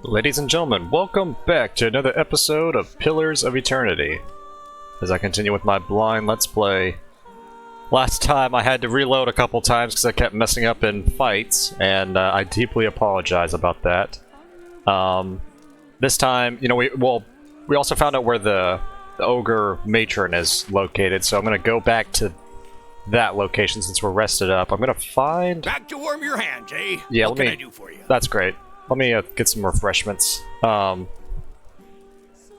Ladies and gentlemen, welcome back to another episode of Pillars of Eternity. As I continue with my blind Let's Play. Last time I had to reload a couple times because I kept messing up in fights, and I deeply apologize about that. This time, you know, we also found out where the Ogre Matron is located, so I'm going to go back to that location since we're rested up. I'm going to find... Back to warm your hands, eh? Yeah, what can I do for you? That's great. Let me get some refreshments. Oh,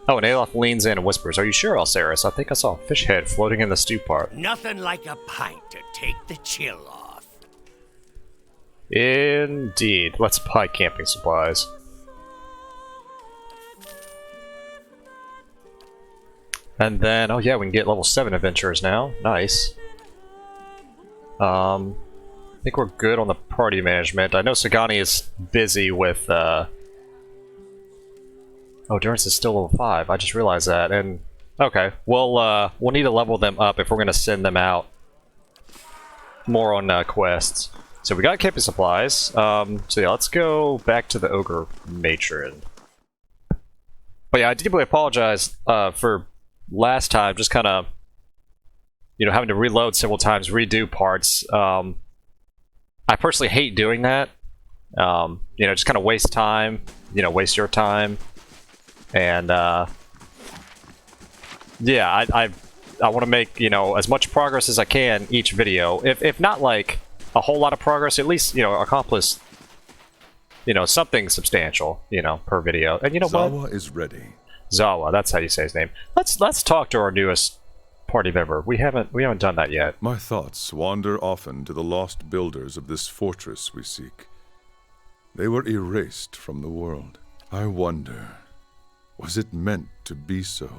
and Aloth leans in and whispers, "Are you sure, Alceris? I think I saw a fish head floating in the stew pot." Nothing like a pint to take the chill off. Indeed. Let's buy camping supplies. And then, oh yeah, we can get level 7 adventurers now. Nice. I think we're good on the party management. I know Sagani is busy with, Oh, Durance is still level 5. I just realized that. And, okay. We'll need to level them up if we're going to send them out more on quests. So we got camping supplies. So yeah, let's go back to the Ogre Matron. But yeah, I deeply apologize for last time. Just kind of, you know, having to reload several times, redo parts. I personally hate doing that. You know, just kind of waste time. You know, waste your time. And yeah, I want to make, you know, as much progress as I can each video. If not like a whole lot of progress, at least, you know, accomplish, you know, something substantial, you know, per video. And you know what? Zawa is ready. Zawa, that's how you say his name. Let's talk to our newest party member. We haven't done that yet. My thoughts wander often to the lost builders of this fortress we seek. They were erased from the world. I wonder, was it meant to be so?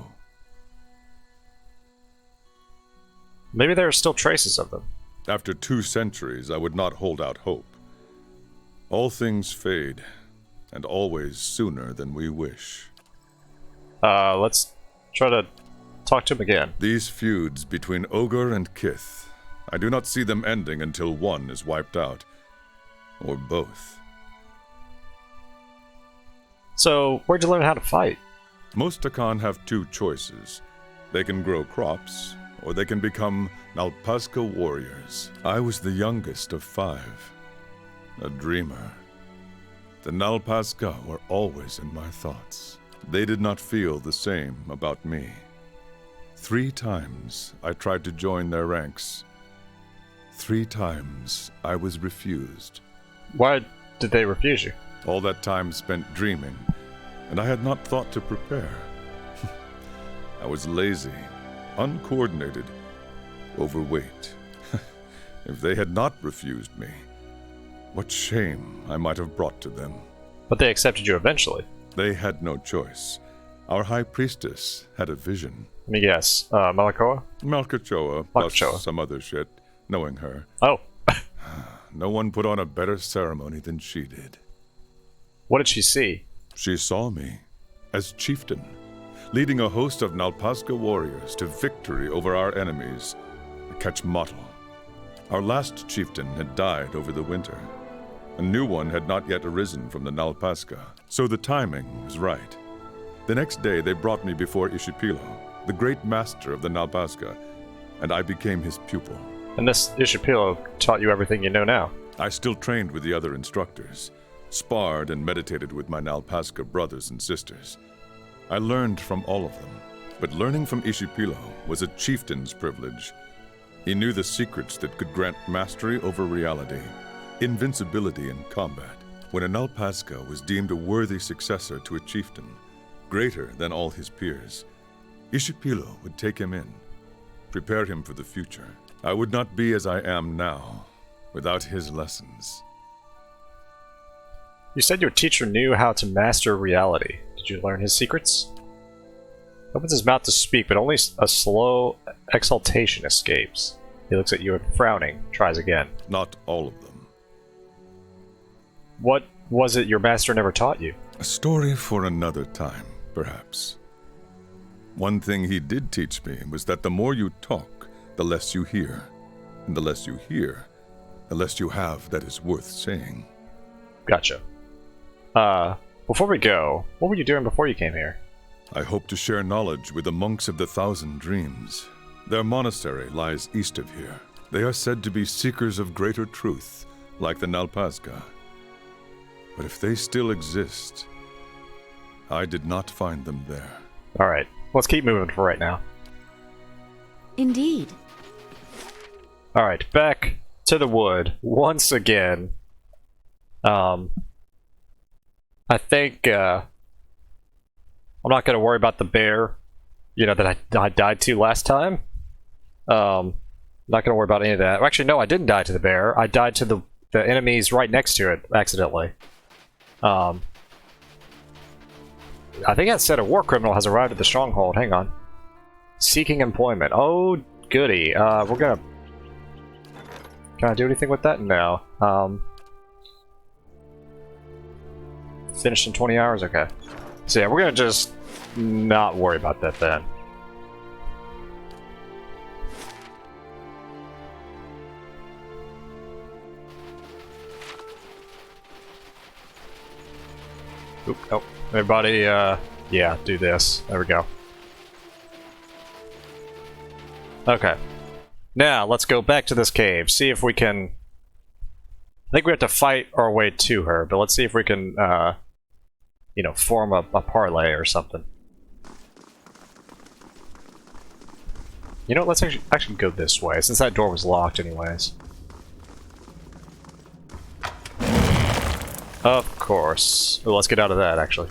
Maybe there are still traces of them. After 2 centuries, I would not hold out hope. All things fade, and always sooner than we wish. Let's try to talk to him again. These feuds between Ogre and Kith, I do not see them ending until one is wiped out. Or both. So, where'd you learn how to fight? Most Takan have 2 choices. They can grow crops, or they can become Nalpazka warriors. I was the youngest of 5. A dreamer. The Nalpazka were always in my thoughts. They did not feel the same about me. 3 times I tried to join their ranks. 3 times I was refused. Why did they refuse you? All that time spent dreaming, and I had not thought to prepare. I was lazy, uncoordinated, overweight. If they had not refused me, what shame I might have brought to them. But they accepted you eventually. They had no choice. Our high priestess had a vision. Let me guess. Malakoa? Malkachoa, plus some other shit, knowing her. Oh. No one put on a better ceremony than she did. What did she see? She saw me as chieftain, leading a host of Nalpazka warriors to victory over our enemies, the Kachmatl. Our last chieftain had died over the winter. A new one had not yet arisen from the Nalpazka, so the timing was right. The next day they brought me before Ishipilo, the great master of the Nalpazka, and I became his pupil. And this Ishipilo taught you everything you know now? I still trained with the other instructors, sparred and meditated with my Nalpazka brothers and sisters. I learned from all of them, but learning from Ishipilo was a chieftain's privilege. He knew the secrets that could grant mastery over reality, invincibility in combat. When a Nalpazka was deemed a worthy successor to a chieftain, greater than all his peers, Ishipilo would take him in, prepare him for the future. I would not be as I am now without his lessons. You said your teacher knew how to master reality. Did you learn his secrets? He opens his mouth to speak, but only a slow exultation escapes. He looks at you and frowning, tries again. Not all of them. What was it your master never taught you? A story for another time, perhaps. One thing he did teach me was that the more you talk, the less you hear. And the less you hear, the less you have that is worth saying. Gotcha. before we go, what were you doing before you came here? I hope to share knowledge with the monks of the Thousand Dreams. Their monastery lies east of here. They are said to be seekers of greater truth, like the Nalpazga. But if they still exist, I did not find them there. Alright, let's keep moving for right now. Indeed. Alright, back to the wood once again. I think I'm not going to worry about the bear, you know, that I died to last time. Not going to worry about any of that. Actually, no, I didn't die to the bear. I died to the enemies right next to it, accidentally. I think that said a war criminal has arrived at the stronghold. Hang on. Seeking employment. Oh, goody. We're gonna... Can I do anything with that? No. Finished in 20 hours? Okay. So yeah, we're gonna just not worry about that then. Oop, oh. Everybody, yeah, do this. There we go. Okay. Now, let's go back to this cave, see if we can... I think we have to fight our way to her, but let's see if we can, you know, form a parlay or something. You know what, let's actually go this way, since that door was locked anyways. Of course. Well, let's get out of that, actually.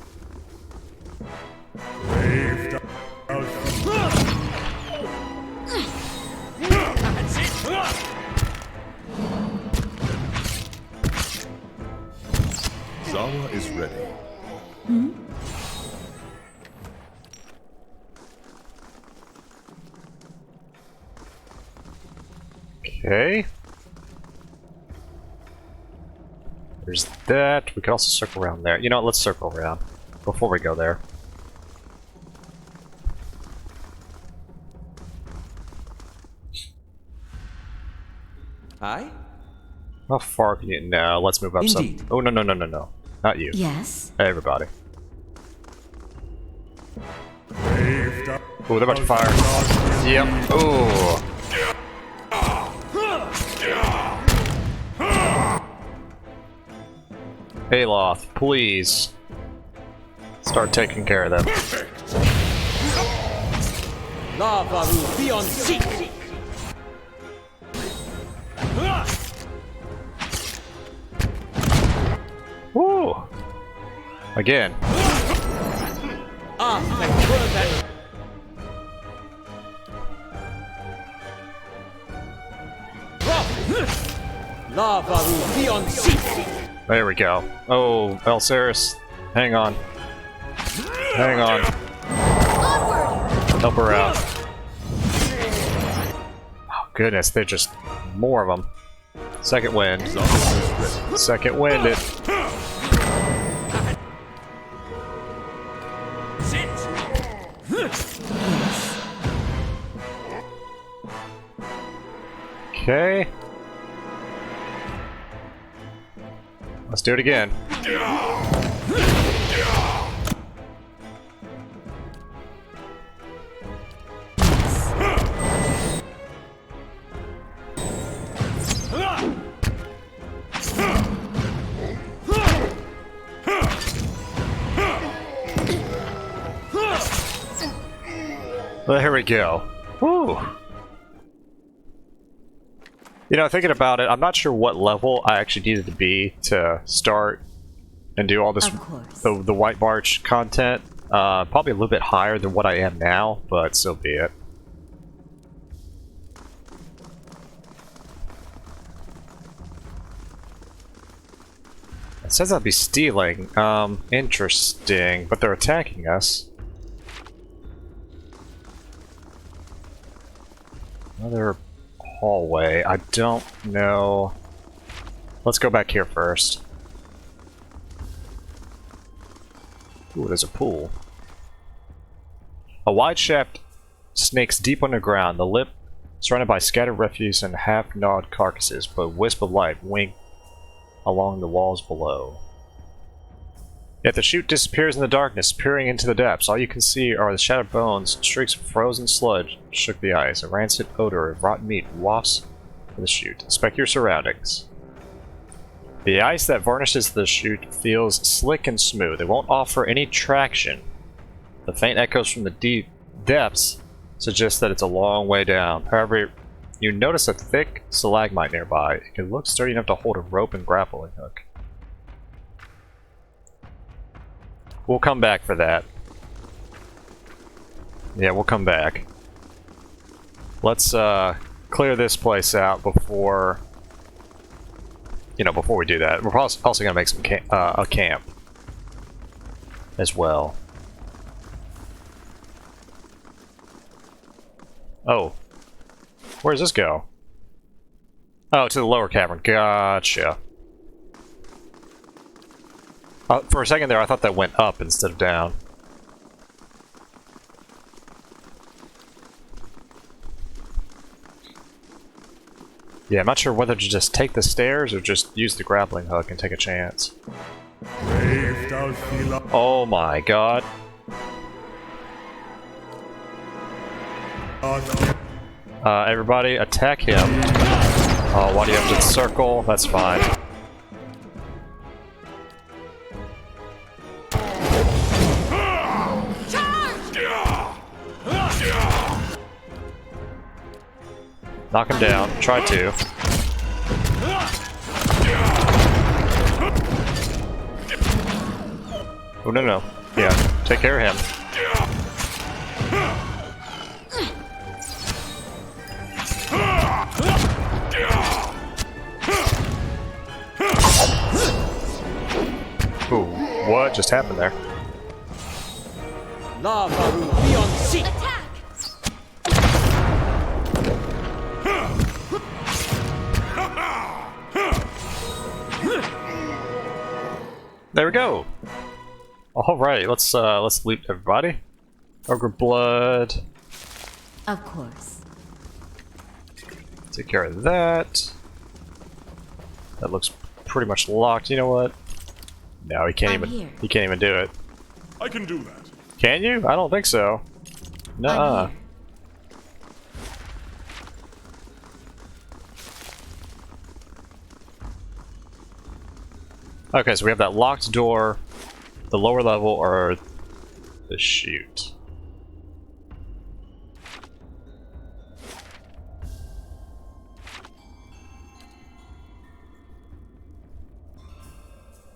Zawa is ready. Hmm? Okay. There's that. We could also circle around there. You know what, let's circle around before we go there. Aye? How far can you... No, let's move up Indeed. some... Oh, no, no, no, no, no. Not you. Yes. Everybody. Oh, they're about to fire. Yep. Ooh. Aloth, please. Start taking care of them. Lavaru beyond seek. Woo! Again. Lavaru beyond seek. There we go. Oh, Elsaris, hang on. Hang on. Help her out. Oh goodness, they're just more of them. Second wind. Second wind it. Okay. Let's do it again. Well, here we go. Woo! You know, thinking about it, I'm not sure what level I actually needed to be to start and do all this, the White March content. Probably a little bit higher than what I am now, but so be it. It says I'd be stealing. Interesting, but they're attacking us. Another hallway. I don't know. Let's go back here first. Ooh, there's a pool. A wide shaft snakes deep underground. The lip surrounded by scattered refuse and half-gnawed carcasses, but a wisp of light wink along the walls below. Yet the chute disappears in the darkness, peering into the depths. All you can see are the shattered bones, streaks of frozen sludge shook the ice. A rancid odor of rotten meat wafts from the chute. Inspect your surroundings. The ice that varnishes the chute feels slick and smooth. It won't offer any traction. The faint echoes from the deep depths suggest that it's a long way down. However, you notice a thick stalagmite nearby. It can look sturdy enough to hold a rope and grappling hook. We'll come back for that. Yeah, we'll come back. Let's clear this place out before, before we do that. We're also gonna make some a camp as well. Oh, where does this go? Oh, to the lower cavern. Gotcha. For a second there, I thought that went up instead of down. Yeah, I'm not sure whether to just take the stairs or just use the grappling hook and take a chance. Oh my god. Everybody, attack him. Oh, why do you have to circle? That's fine. Knock him down. Try to. Oh, no. Yeah, take care of him. Ooh, what just happened there? Lavaru, be on seat! There we go. All right, let's loot everybody. Ogre blood. Of course. Take care of that. That looks pretty much locked. You know what? No, he can't even. He can't even do it. I can do that. Can you? I don't think so. Nuh-uh. Okay, so we have that locked door, the lower level, or the chute.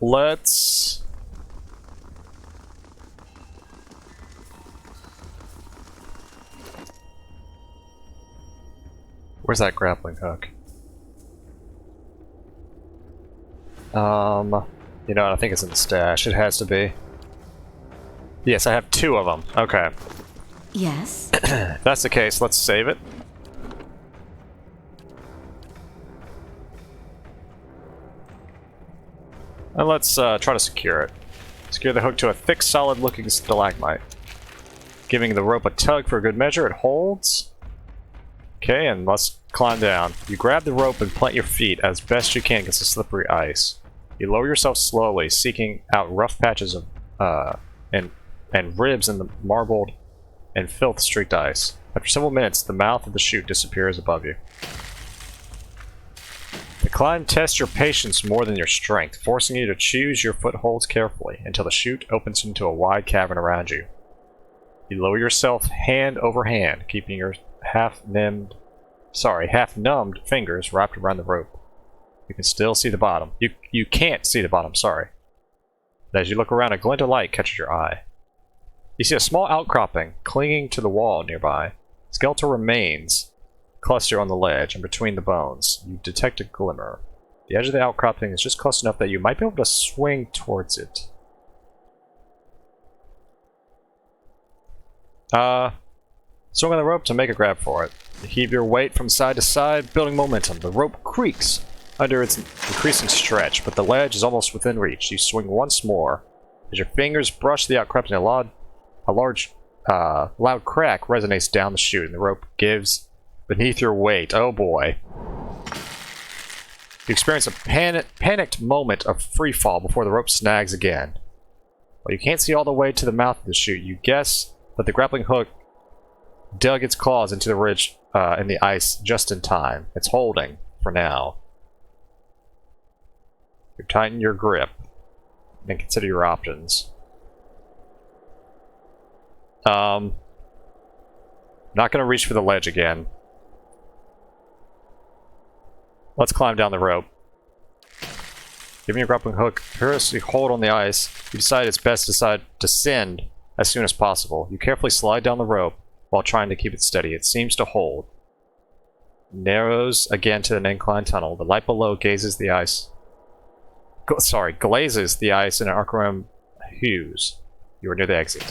Let's... Where's that grappling hook? You know, I think it's in the stash. It has to be. Yes, I have 2 of them. Okay. Yes. If that's the case, let's save it. And let's try to secure it. Secure the hook to a thick, solid-looking stalagmite. Giving the rope a tug for a good measure, it holds. Okay, and let's climb down. You grab the rope and plant your feet as best you can against the slippery ice. You lower yourself slowly, seeking out rough patches of and ribs in the marbled and filth-streaked ice. After several minutes, the mouth of the chute disappears above you. The climb tests your patience more than your strength, forcing you to choose your footholds carefully until the chute opens into a wide cavern around you. You lower yourself hand over hand, keeping your half-numbed fingers wrapped around the rope. You can still see the bottom. You can't see the bottom, sorry. As you look around, a glint of light catches your eye. You see a small outcropping clinging to the wall nearby. Skeletal remains cluster on the ledge and between the bones. You detect a glimmer. The edge of the outcropping is just close enough that you might be able to swing towards it. Swing on the rope to make a grab for it. You heave your weight from side to side, building momentum. The rope creaks under its increasing stretch, but the ledge is almost within reach. You swing once more. As your fingers brush the outcropping, a large, loud crack resonates down the chute, and the rope gives beneath your weight. Oh boy. You experience a panicked moment of free fall before the rope snags again. Well, you can't see all the way to the mouth of the chute. You guess that the grappling hook dug its claws into the ridge in the ice just in time. It's holding for now. You tighten your grip and consider your options. Not gonna reach for the ledge again. Let's climb down the rope. Giving your grappling hook furiously hold on the ice, you decide it's best to descend as soon as possible. You carefully slide down the rope while trying to keep it steady. It seems to hold. Narrows again to an inclined tunnel. The light below glazes the ice in an arc-around hues. You are near the exit.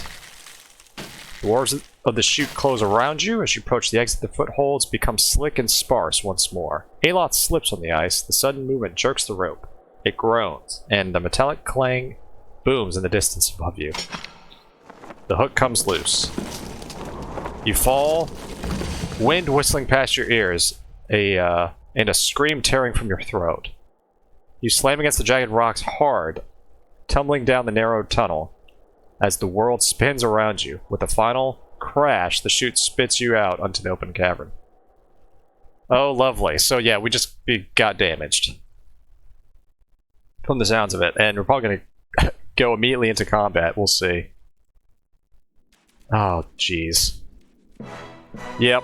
The walls of the chute close around you. As you approach the exit, the footholds become slick and sparse once more. Aloth slips on the ice. The sudden movement jerks the rope. It groans, and the metallic clang booms in the distance above you. The hook comes loose. You fall, wind whistling past your ears, and a scream tearing from your throat. You slam against the jagged rocks hard, tumbling down the narrow tunnel as the world spins around you. With a final crash, the chute spits you out onto the open cavern. Oh, lovely. So yeah, we got damaged. From the sounds of it, and we're probably going to go immediately into combat. We'll see. Oh, jeez. Yep.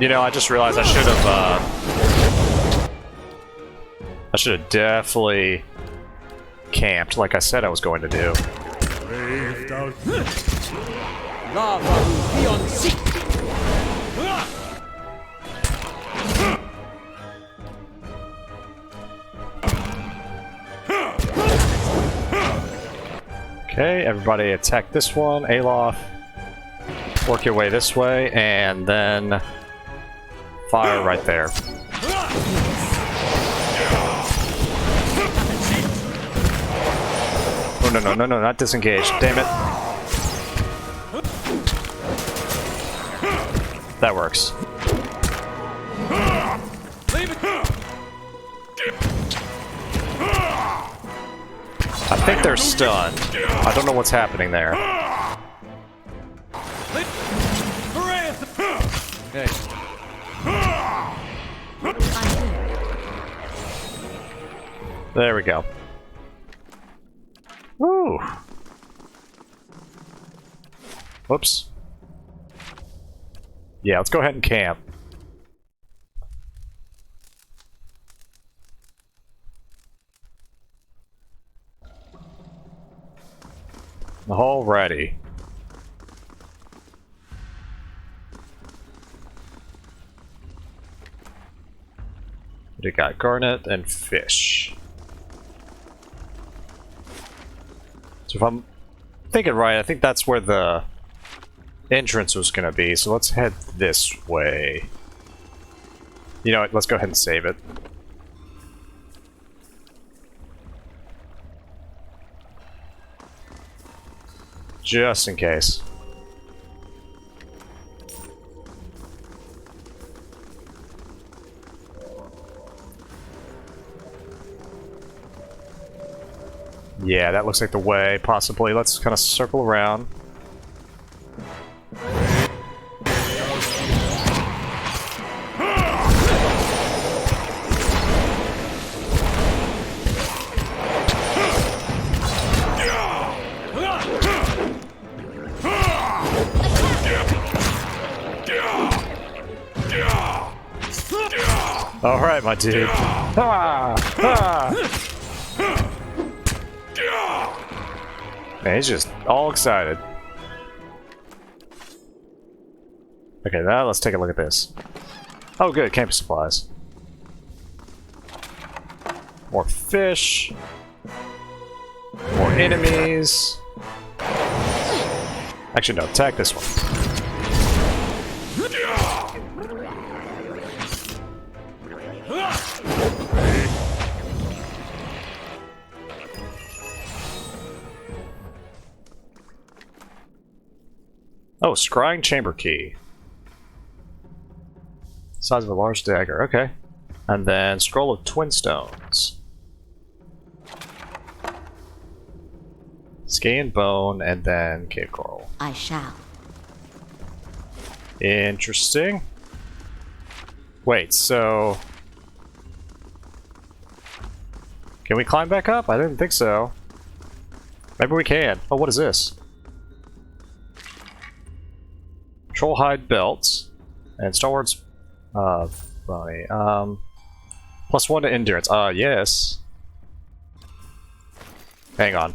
You know, I just realized I should have definitely camped like I said I was going to do. Lava will be on seat. Okay, everybody attack this one. Aloth, work your way this way, and then fire right there. Oh, no, not disengage. Damn it. That works. I think they're stunned. I don't know what's happening there. There we go. Woo! Whoops. Yeah, let's go ahead and camp. Alrighty. We got garnet and fish. So if I'm thinking right, I think that's where the entrance was going to be. So let's head this way. You know what? Let's go ahead and save it. Just in case. Yeah, that looks like the way, possibly. Let's kind of circle around. Alright, my dude. Ah! Ah! Man, he's just all excited. Okay, now let's take a look at this. Oh good, camping supplies. More fish. More enemies. Actually, no, attack this one. Oh, Scrying Chamber Key. Size of a large dagger. Okay. And then Scroll of Twin Stones. Skin, bone, and then cave coral. I shall. Interesting. Wait, so... Can we climb back up? I didn't think so. Maybe we can. Oh, what is this? Troll hide belts. And Star Wars... Bonnie. +1 to endurance. Yes. Hang on.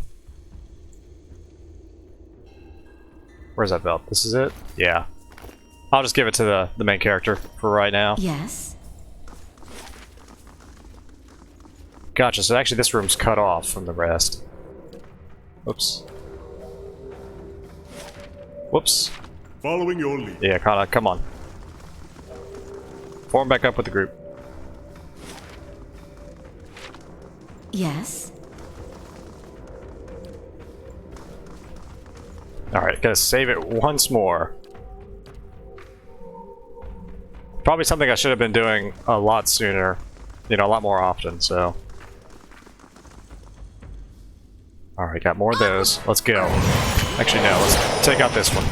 Where's that belt? This is it? Yeah. I'll just give it to the main character for right now. Yes. Gotcha, so actually this room's cut off from the rest. Oops. Whoops. Following your lead. Yeah, kinda, come on. Form back up with the group. Yes. Alright, gotta save it once more. Probably something I should have been doing a lot sooner. You know, a lot more often, so. Alright, got more of those. Let's go. Actually, no, let's take out this one.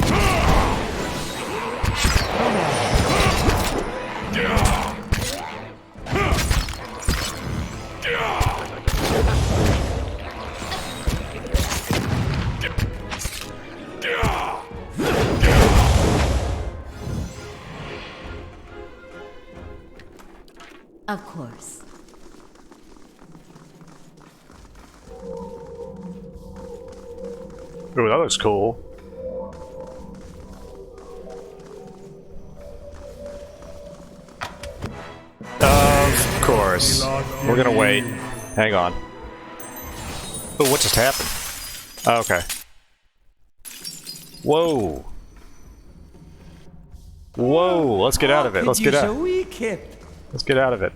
Of course. Ooh, that looks cool. Of course. We're gonna wait. Hang on. Oh, what just happened? Oh, okay. Whoa. Whoa, let's get out of it. Let's get out. Let's get out of it.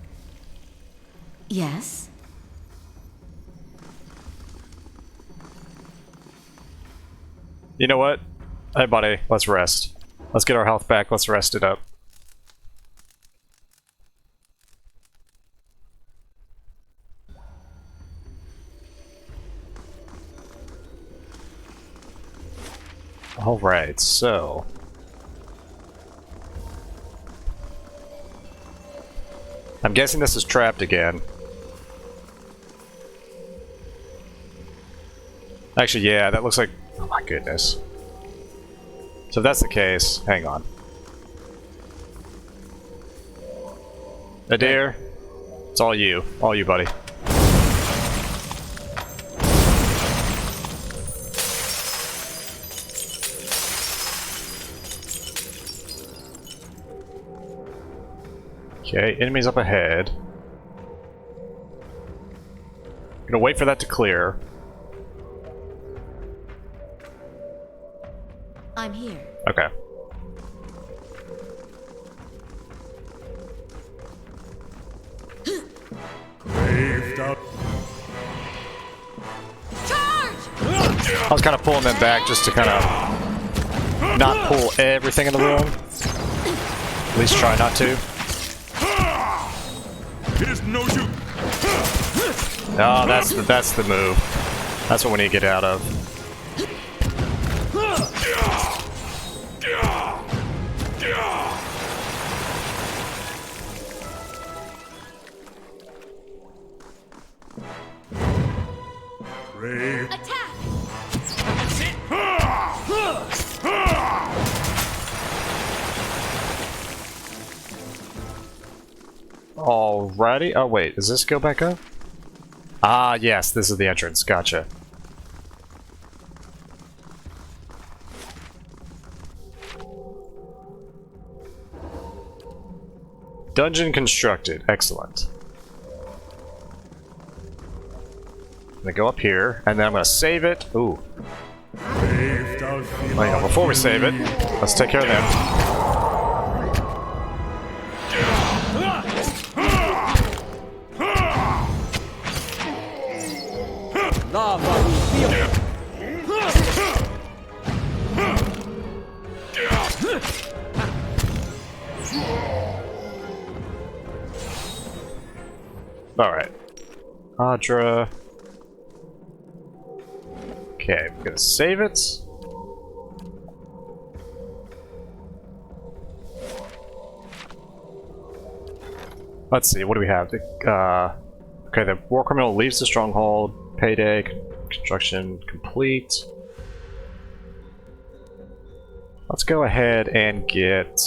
Yes. You know what? Hey, buddy, let's rest. Let's get our health back. Let's rest it up. Alright, so... I'm guessing this is trapped again. Actually, yeah, that looks like... Oh my goodness. So if that's the case, hang on. Adair, it's all you. All you, buddy. Okay, enemies up ahead. Gonna wait for that to clear. I'm here. Okay. I was kind of pulling them back just to kind of not pull everything in the room. At least try not to. It is no use. Oh, that's the move. That's what we need to get out of. Attack! Alrighty. Oh wait, does this go back up? Ah, yes, this is the entrance. Gotcha. Dungeon constructed. Excellent. I'm gonna go up here, and then I'm gonna save it. Ooh. Hang on, before we save it, let's take care of them. Lava Rubion. Alright. Adra. Okay, I'm gonna save it. Let's see, what do we have? Okay, the war criminal leaves the stronghold. Payday. Construction complete. Let's go ahead and get...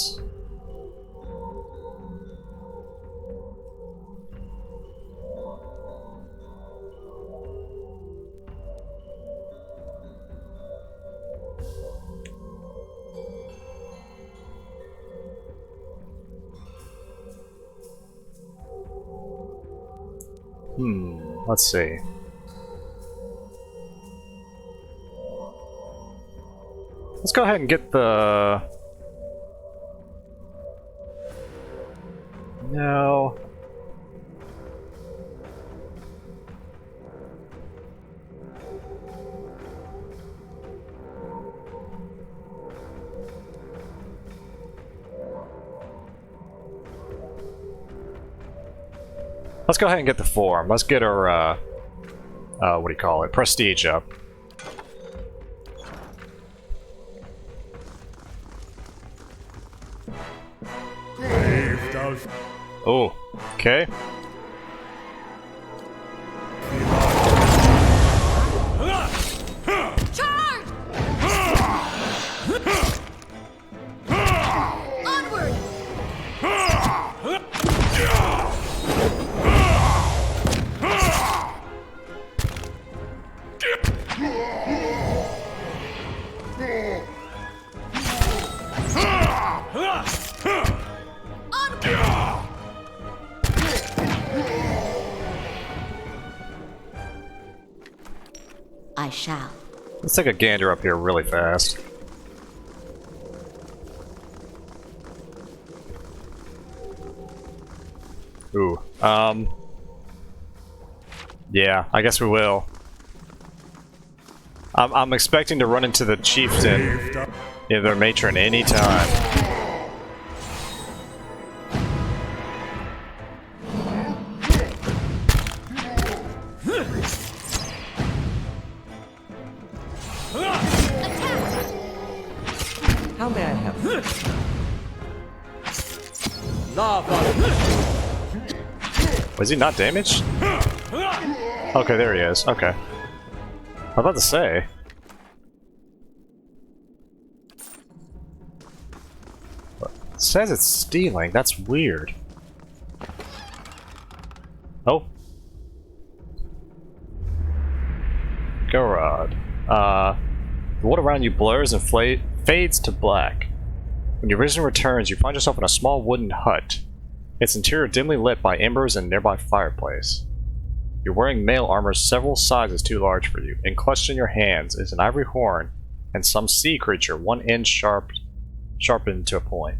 let's see. Let's go ahead and get the... No. Let's go ahead and get the form. Let's get our, what do you call it? Prestige up. Oh, okay. Charge! Onward! I shall. Let's take a gander up here really fast. Ooh, yeah, I guess we will. I'm expecting to run into the chieftain, yeah, their matron, anytime. How may I help? Lava. Was he not damaged? Okay, there he is. Okay. I was about to say. It says it's stealing. That's weird. Oh. Gorod. The wood around you blurs and fades to black. When your vision returns, you find yourself in a small wooden hut. Its interior dimly lit by embers and a nearby fireplace. You're wearing mail armor several sizes too large for you. Enclosed in your hands is an ivory horn and some sea creature, one end sharpened to a point.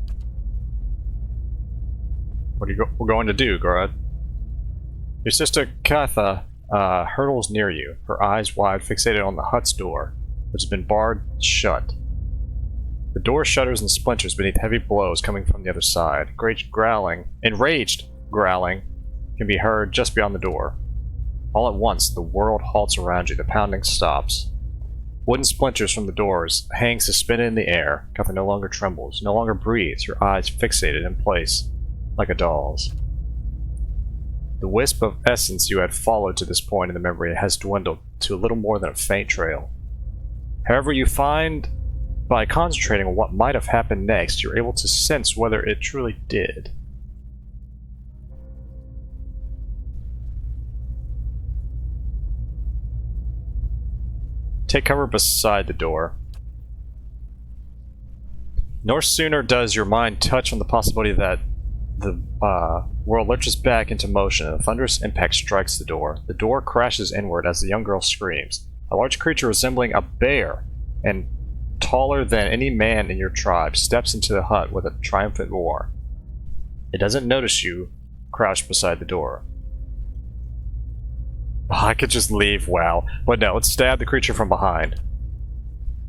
What are you going to do, Gorod? Your sister Katha hurtles near you, her eyes wide, fixated on the hut's door, which has been barred shut. The door shudders and splinters beneath heavy blows coming from the other side. Enraged growling can be heard just beyond the door. All at once, the world halts around you. The pounding stops. Wooden splinters from the doors hang suspended in the air. Katha no longer trembles, no longer breathes, her eyes fixated in place, like a doll's. The wisp of essence you had followed to this point in the memory has dwindled to a little more than a faint trail. However, you find, by concentrating on what might have happened next, you're able to sense whether it truly did. Take cover beside the door. No sooner does your mind touch on the possibility that the world lurches back into motion and a thunderous impact strikes the door. The door crashes inward as the young girl screams. A large creature resembling a bear and taller than any man in your tribe steps into the hut with a triumphant roar. It doesn't notice you crouched beside the door. I could just leave, wow. But no, let's stab the creature from behind.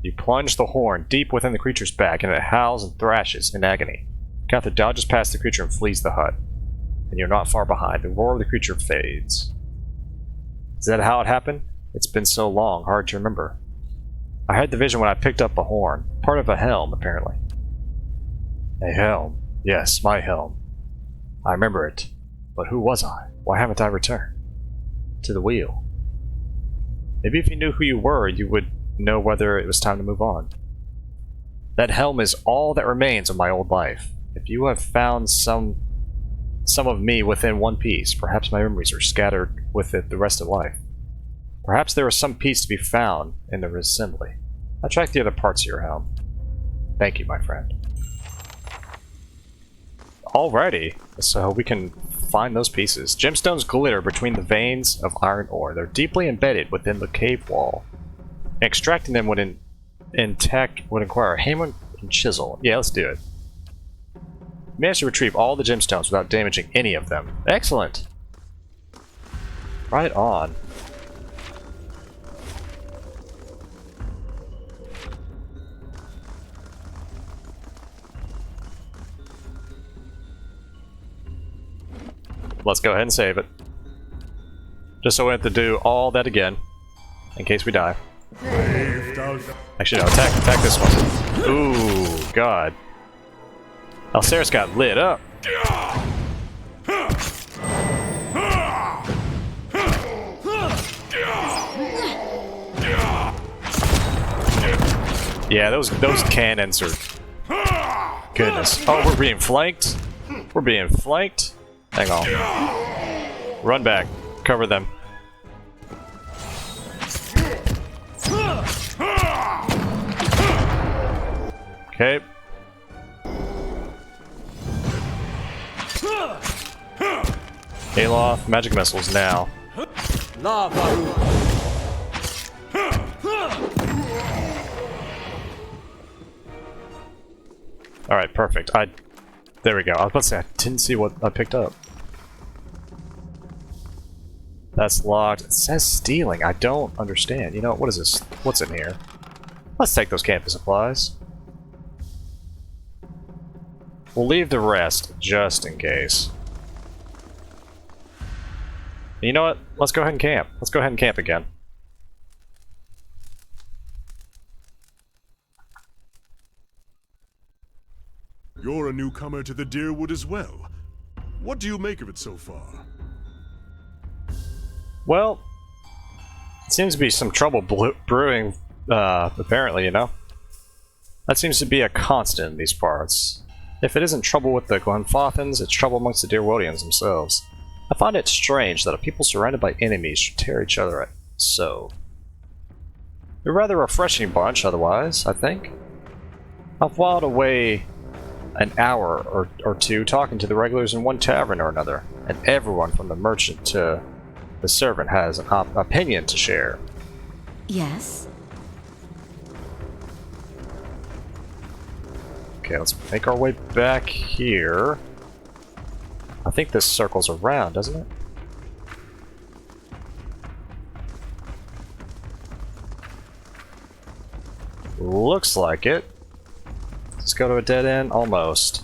You plunge the horn deep within the creature's back and it howls and thrashes in agony. Katha dodges past the creature and flees the hut. and you're not far behind. The roar of the creature fades. Is that how it happened? It's been so long, hard to remember. I had the vision when I picked up a horn, part of a helm, apparently. A helm. Yes, my helm. I remember it. But who was I? Why haven't I returned? To the wheel. Maybe if you knew who you were, you would know whether it was time to move on. That helm is all that remains of my old life. If you have found some of me within one piece, perhaps my memories are scattered with it the rest of life. Perhaps there is some piece to be found in the assembly. I tracked the other parts of your helm. Thank you, my friend. Alrighty, so we can find those pieces. Gemstones glitter between the veins of iron ore. They're deeply embedded within the cave wall. Extracting them would require a hammer and chisel. Yeah, let's do it. Managed to retrieve all the gemstones without damaging any of them. Excellent! Right on. Let's go ahead and save it. Just so we have to do all that again, in case we die. Actually, no, attack this one. Ooh, God. Alceris got lit up. Yeah, those cannons are... Goodness. Oh, we're being flanked? We're being flanked? Hang on. Run back. Cover them. Okay. Aloth, magic missiles now. Alright, perfect. There we go. I was about to say, I didn't see what I picked up. That's locked. It says stealing. I don't understand. You know, what is this? What's in here? Let's take those campus supplies. We'll leave the rest, just in case. You know what? Let's go ahead and camp. Let's go ahead and camp again. You're a newcomer to the Deerwood as well. What do you make of it so far? Well, it seems to be some trouble brewing, apparently, you know? That seems to be a constant in these parts. If it isn't trouble with the Glenfothans, it's trouble amongst the Deerwoodians themselves. I find it strange that a people surrounded by enemies should tear each other at so. They're a rather refreshing bunch, otherwise, I think. I've whiled away an hour or two talking to the regulars in one tavern or another, and everyone from the merchant to the servant has an opinion to share. Yes? Okay, let's make our way back here. I think this circles around, doesn't it? Looks like it. Let's go to a dead end? Almost.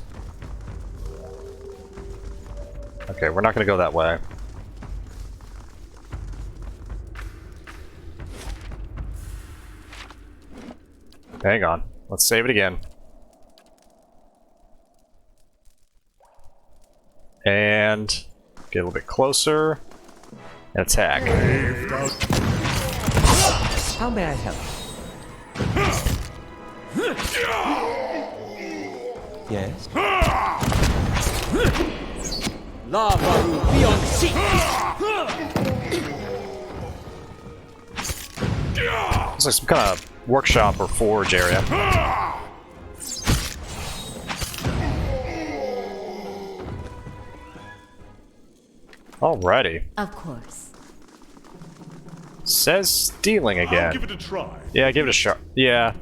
Okay, we're not going to go that way. Hang on. Let's save it again. And get a little bit closer. And attack. How may I help? Yes? Lava be on seat! Looks like some kind of workshop or forge area. Alrighty. Of course. Says stealing again. I'll give it a try. Yeah, give it a shot. Yeah,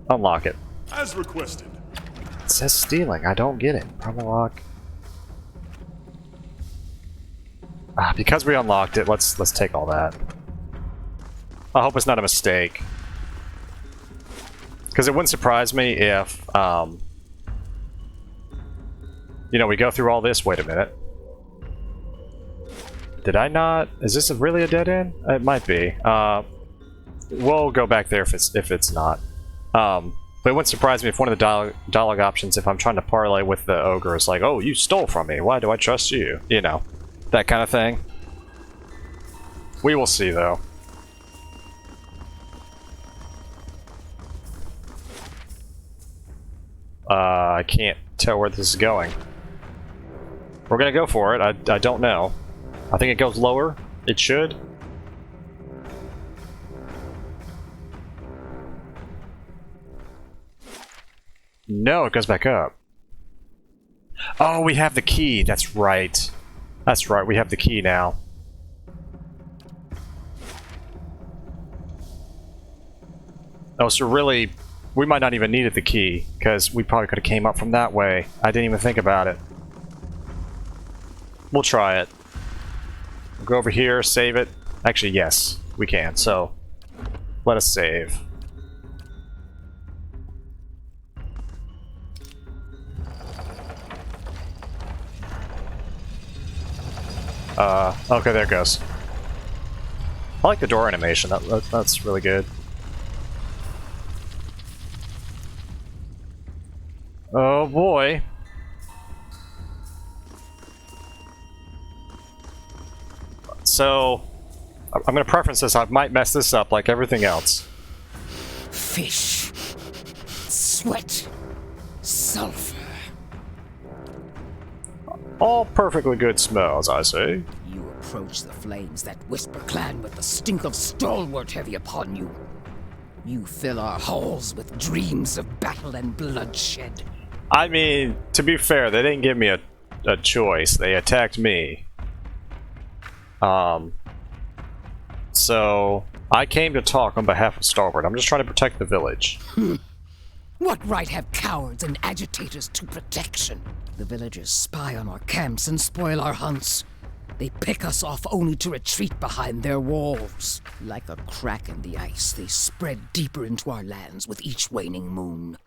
unlock it. As requested. It says stealing. I don't get it. Promo lock. Because we unlocked it, let's take all that. I hope it's not a mistake. Because it wouldn't surprise me if, you know, we go through all this. Wait a minute. did I not? Is this really a dead end? It might be. We'll go back there if it's not. But it wouldn't surprise me if one of the dialogue options, if I'm trying to parlay with the ogre, is like, oh, you stole from me. Why do I trust you? You know, that kind of thing. We will see, though. I can't tell where this is going. We're gonna go for it. I don't know. I think it goes lower. It should. No, it goes back up. Oh, we have the key. That's right. That's right. We have the key now. Oh, so really, we might not even needed the key, because we probably could have came up from that way. I didn't even think about it. We'll try it. We'll go over here, save it. Actually, yes, we can, so let us save. Okay, there it goes. I like the door animation, that's really good. Oh boy. So, I'm going to preference this. I might mess this up like everything else. Fish, sweat, sulfur. All perfectly good smells, I say. You approach the flames that whisper clan with the stink of stalwart heavy upon you. You fill our halls with dreams of battle and bloodshed. I mean, to be fair, they didn't give me a choice. They attacked me. So I came to talk on behalf of Starboard. I'm just trying to protect the village. What right have cowards and agitators to protection? The villagers spy on our camps and spoil our hunts. They pick us off only to retreat behind their walls. Like a crack in the ice, they spread deeper into our lands with each waning moon.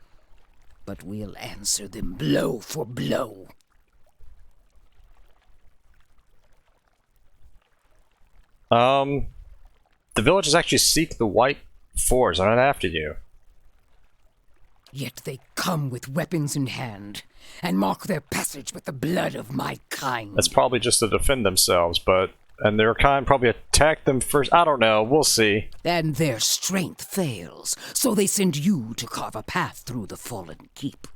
But we'll answer them blow for blow. The villagers actually seek the White Fours. They're not after you. Yet they come with weapons in hand, and mark their passage with the blood of my kind. That's probably just to defend themselves, but... And their kind probably attacked them first. I don't know. We'll see. And their strength fails, so they send you to carve a path through the fallen keep.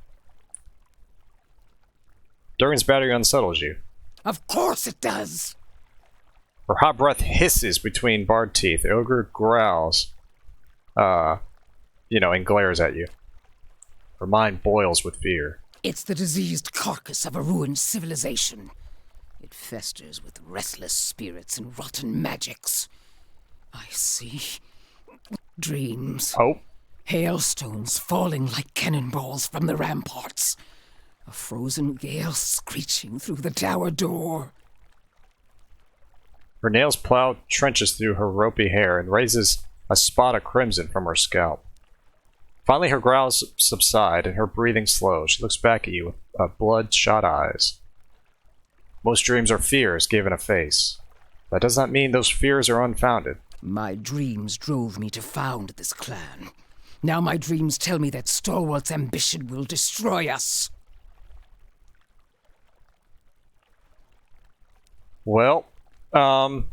Durgan's battery unsettles you. Of course it does! Her hot breath hisses between barred teeth. The ogre growls. You know, and glares at you. Her mind boils with fear. It's the diseased carcass of a ruined civilization. It festers with restless spirits and rotten magics. I see dreams. Oh. Hailstones falling like cannonballs from the ramparts. A frozen gale screeching through the tower door. Her nails plow trenches through her ropey hair and raises a spot of crimson from her scalp. Finally, her growls subside and her breathing slows. She looks back at you with bloodshot eyes. Most dreams are fears given a face. That does not mean those fears are unfounded. My dreams drove me to found this clan. Now my dreams tell me that Stalwart's ambition will destroy us. Well, I'm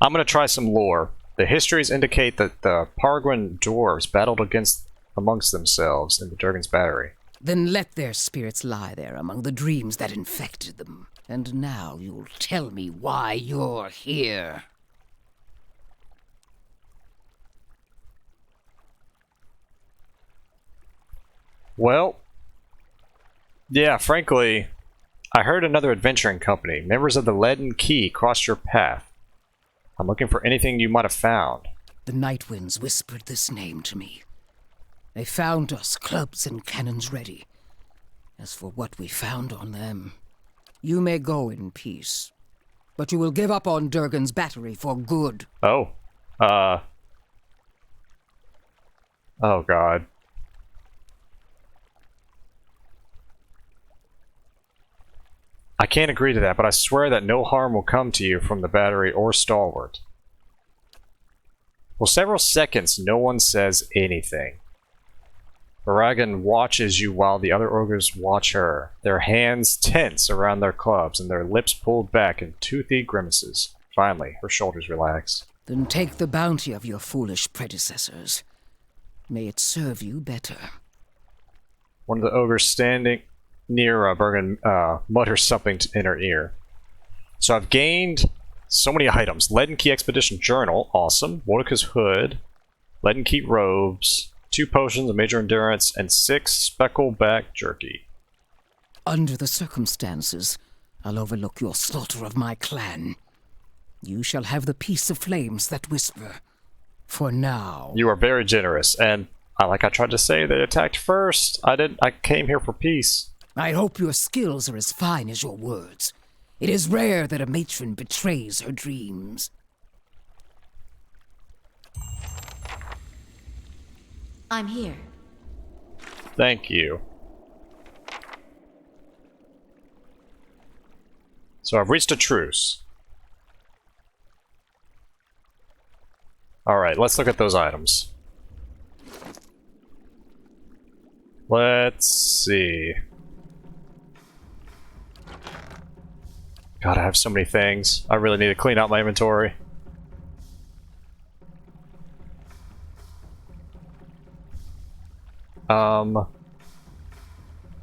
gonna try some lore. The histories indicate that the Pargwin dwarves battled amongst themselves in the Durgan's battery. Then let their spirits lie there among the dreams that infected them. And now you'll tell me why you're here. Well, yeah, frankly, I heard another adventuring company. Members of the Leaden Key crossed your path. I'm looking for anything you might have found. The night winds whispered this name to me. They found us clubs and cannons ready. As for what we found on them, you may go in peace. But you will give up on Durgan's battery for good. Oh. Oh, God. can't agree to that, but I swear that no harm will come to you from the battery or stalwart. For several seconds, no one says anything. Baragan watches you while the other ogres watch her, their hands tense around their clubs and their lips pulled back in toothy grimaces. Finally, her shoulders relax. Then take the bounty of your foolish predecessors. May it serve you better. One of the ogres standing near Bergen mutters something in her ear. So I've gained so many items. Leaden Key Expedition Journal, awesome. Mordecai's Hood, Leaden Key Robes, 2 potions of major endurance, and 6 speckleback jerky. Under the circumstances, I'll overlook your slaughter of my clan. You shall have the peace of flames that whisper. For now. You are very generous, and like I tried to say, they attacked first. I came here for peace. I hope your skills are as fine as your words. It is rare that a matron betrays her dreams. I'm here. Thank you. So I've reached a truce. Alright, let's look at those items. Let's see. God, I have so many things. I really need to clean out my inventory.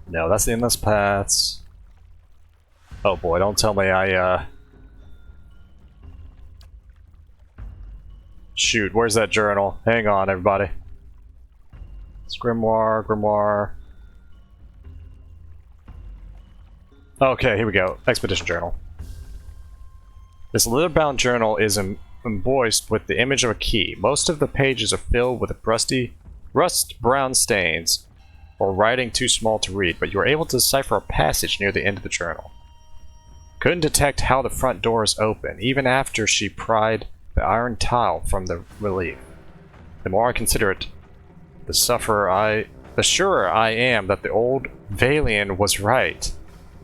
No, that's the endless paths. Oh boy, don't tell me Shoot, where's that journal? Hang on, everybody. It's Grimoire. Okay, here we go. Expedition Journal. This leather-bound journal is embossed with the image of a key. Most of the pages are filled with rust-brown stains, or writing too small to read, but you are able to decipher a passage near the end of the journal. Couldn't detect how the front door is open, even after she pried the iron tile from the relief. The more I consider it, the surer I am that the old Valian was right.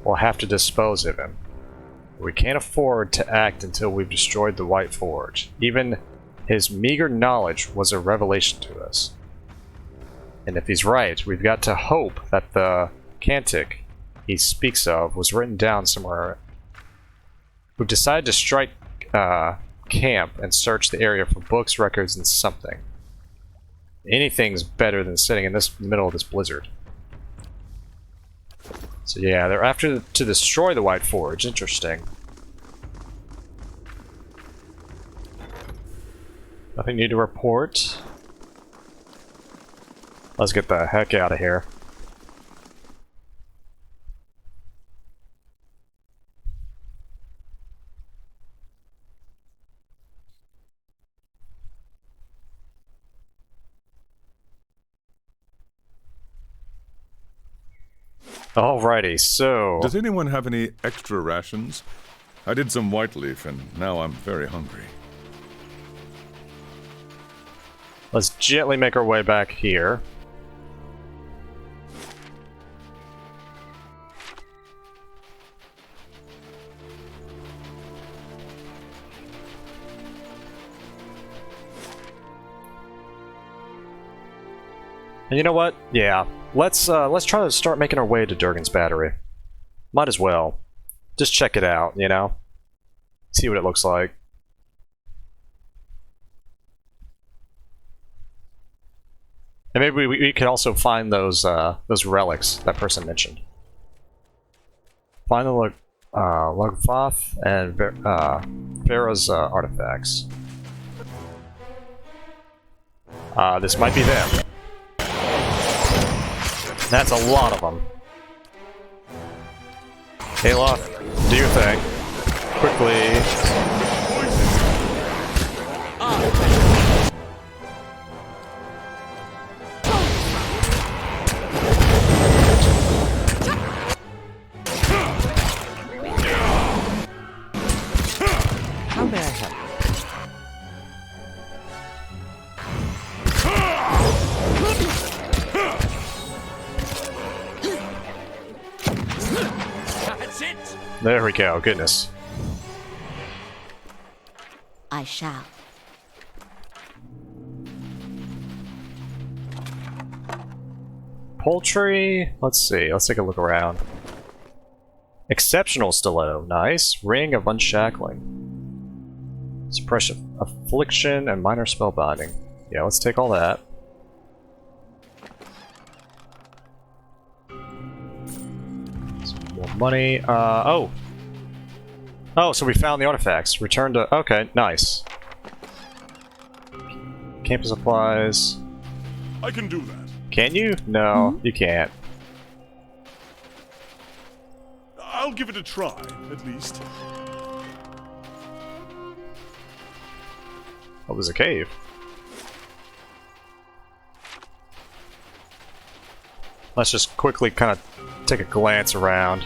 We'll have to dispose of him. We can't afford to act until we've destroyed the White Forge. Even his meager knowledge was a revelation to us. And if he's right, we've got to hope that the cantic he speaks of was written down somewhere. We've decided to strike camp and search the area for books, records, and something. Anything's better than sitting in the middle of this blizzard. So yeah, they're after to destroy the White Forge. Interesting. Nothing new to report. Let's get the heck out of here. Alrighty, so... Does anyone have any extra rations? I did some white leaf and now I'm very hungry. Let's gently make our way back here. And you know what? Yeah. Let's try to start making our way to Durgan's Battery. Might as well. Just check it out, you know? See what it looks like. And maybe we could also find those relics that person mentioned. Find the Lugvoth and Pharaoh's artifacts. This might be them. That's a lot of them. Aloth, do your thing. Quickly. How may I help? There we go, goodness. I shall. Poultry, let's see, let's take a look around. Exceptional stiletto, nice. Ring of unshackling. Suppression, affliction, and minor spellbinding. Yeah, let's take all that. Some more money. Oh, so we found the artifacts. Return to. Okay, nice. Campus supplies. I can do that. Can you? No, you can't. I'll give it a try, at least. Oh, there's a cave. Let's just quickly kind of take a glance around.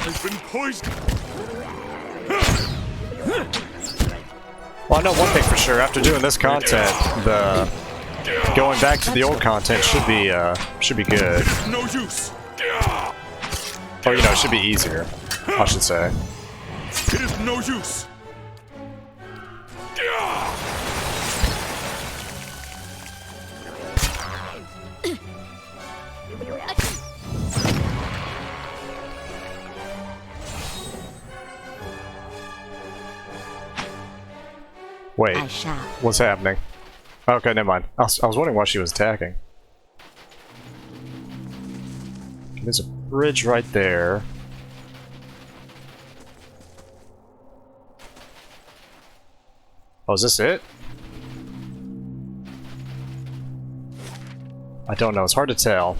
I've been poisoned. Well, I know one thing for sure. After doing this content, the going back to the old content should be good. No use. Or you know, it should be easier, I should say. It is no use. Wait, I shall. what's happening? Okay, never mind. I was wondering why she was attacking. There's a bridge right there. Oh, is this it? I don't know. It's hard to tell.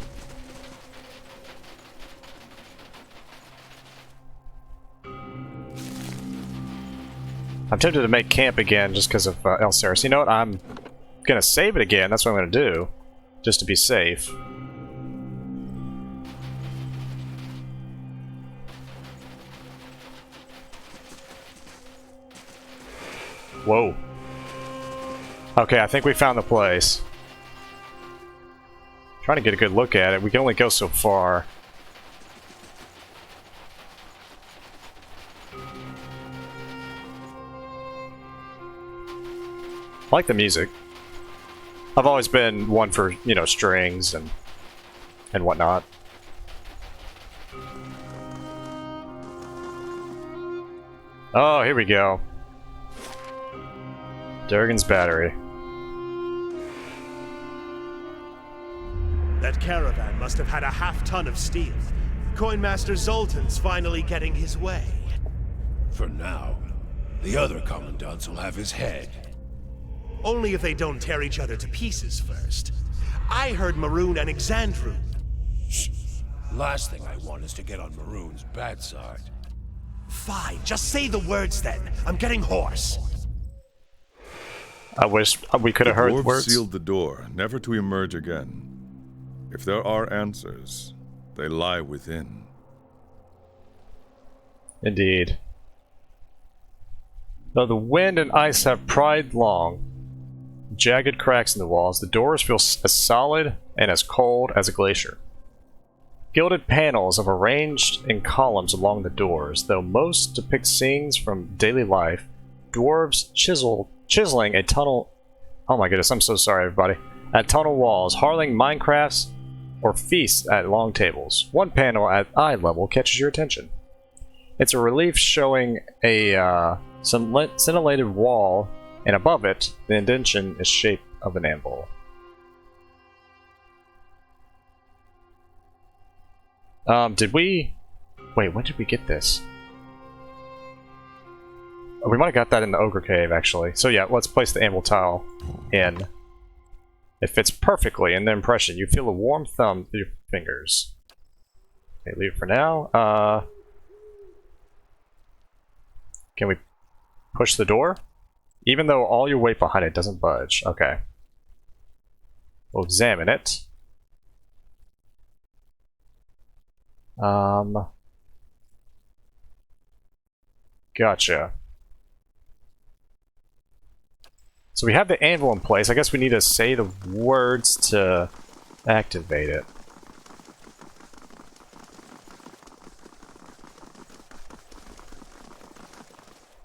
I'm tempted to make camp again just because of Elsaris. You know what? I'm gonna save it again. That's what I'm gonna do, just to be safe. Whoa. Okay, I think we found the place. Trying to get a good look at it. We can only go so far. I like the music. I've always been one for, you know, strings and whatnot. Oh, here we go. Durgan's battery. That caravan must have had a half-ton of steel. Coinmaster Zoltan's finally getting his way. For now. The other commandants will have his head. Only if they don't tear each other to pieces first. I heard Maroon and Exandru. Shh. Last thing I want is to get on Maroon's bad side. Fine, just say the words then. I'm getting hoarse. I wish we could have heard The dwarves words. sealed the door, never to emerge again. If there are answers, they lie within. Indeed. Though the wind and ice have pried long, jagged cracks in the walls, the doors feel as solid and as cold as a glacier. Gilded panels are arranged in columns along the doors, though most depict scenes from daily life. Dwarves chiseling a tunnel. Oh my goodness, I'm so sorry, everybody. At tunnel walls, harling Minecrafts or feasts at long tables. One panel at eye level catches your attention. It's a relief showing a scintillated wall, and above it, the indentation is shape of an anvil. Did we... Wait, when did we get this? Oh, we might have got that in the Ogre Cave, actually. So yeah, let's place the anvil tile in. It fits perfectly in the impression. You feel a warm thumb through your fingers. Okay, leave it for now. Can we push the door? Even though all your weight behind it doesn't budge. Okay. We'll examine it. Gotcha. So we have the anvil in place. I guess we need to say the words to activate it.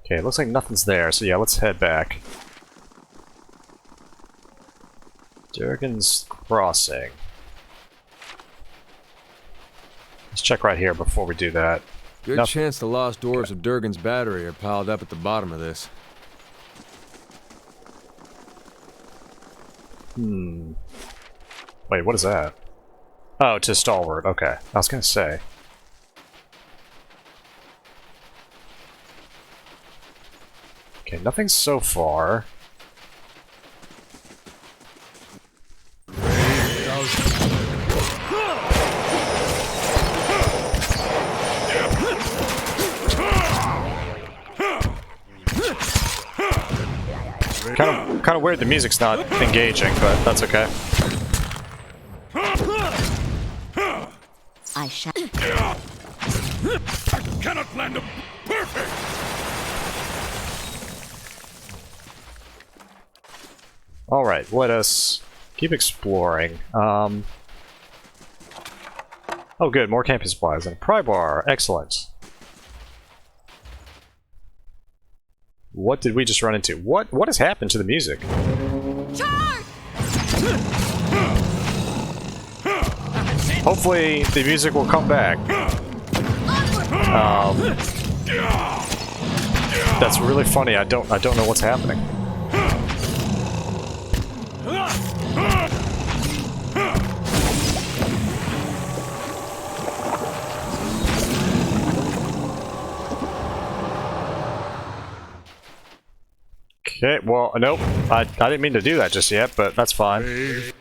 Okay, looks like nothing's there, so yeah, let's head back. Durgan's Crossing. Let's check right here before we do that. Good chance the lost doors of Durgan's battery are piled up at the bottom of this. Wait, what is that? Oh, to stalwart. Okay, I was gonna say. Okay, nothing so far. Kind of weird the music's not engaging, but that's okay. I shall. I cannot land a perfect! Alright, let us keep exploring. Oh good, more camping supplies and a pry bar. Excellent. What did we just run into? What has happened to the music? Charge! Hopefully the music will come back. That's really funny. I don't know what's happening. Okay, well, nope. I didn't mean to do that just yet, but that's fine. Onward!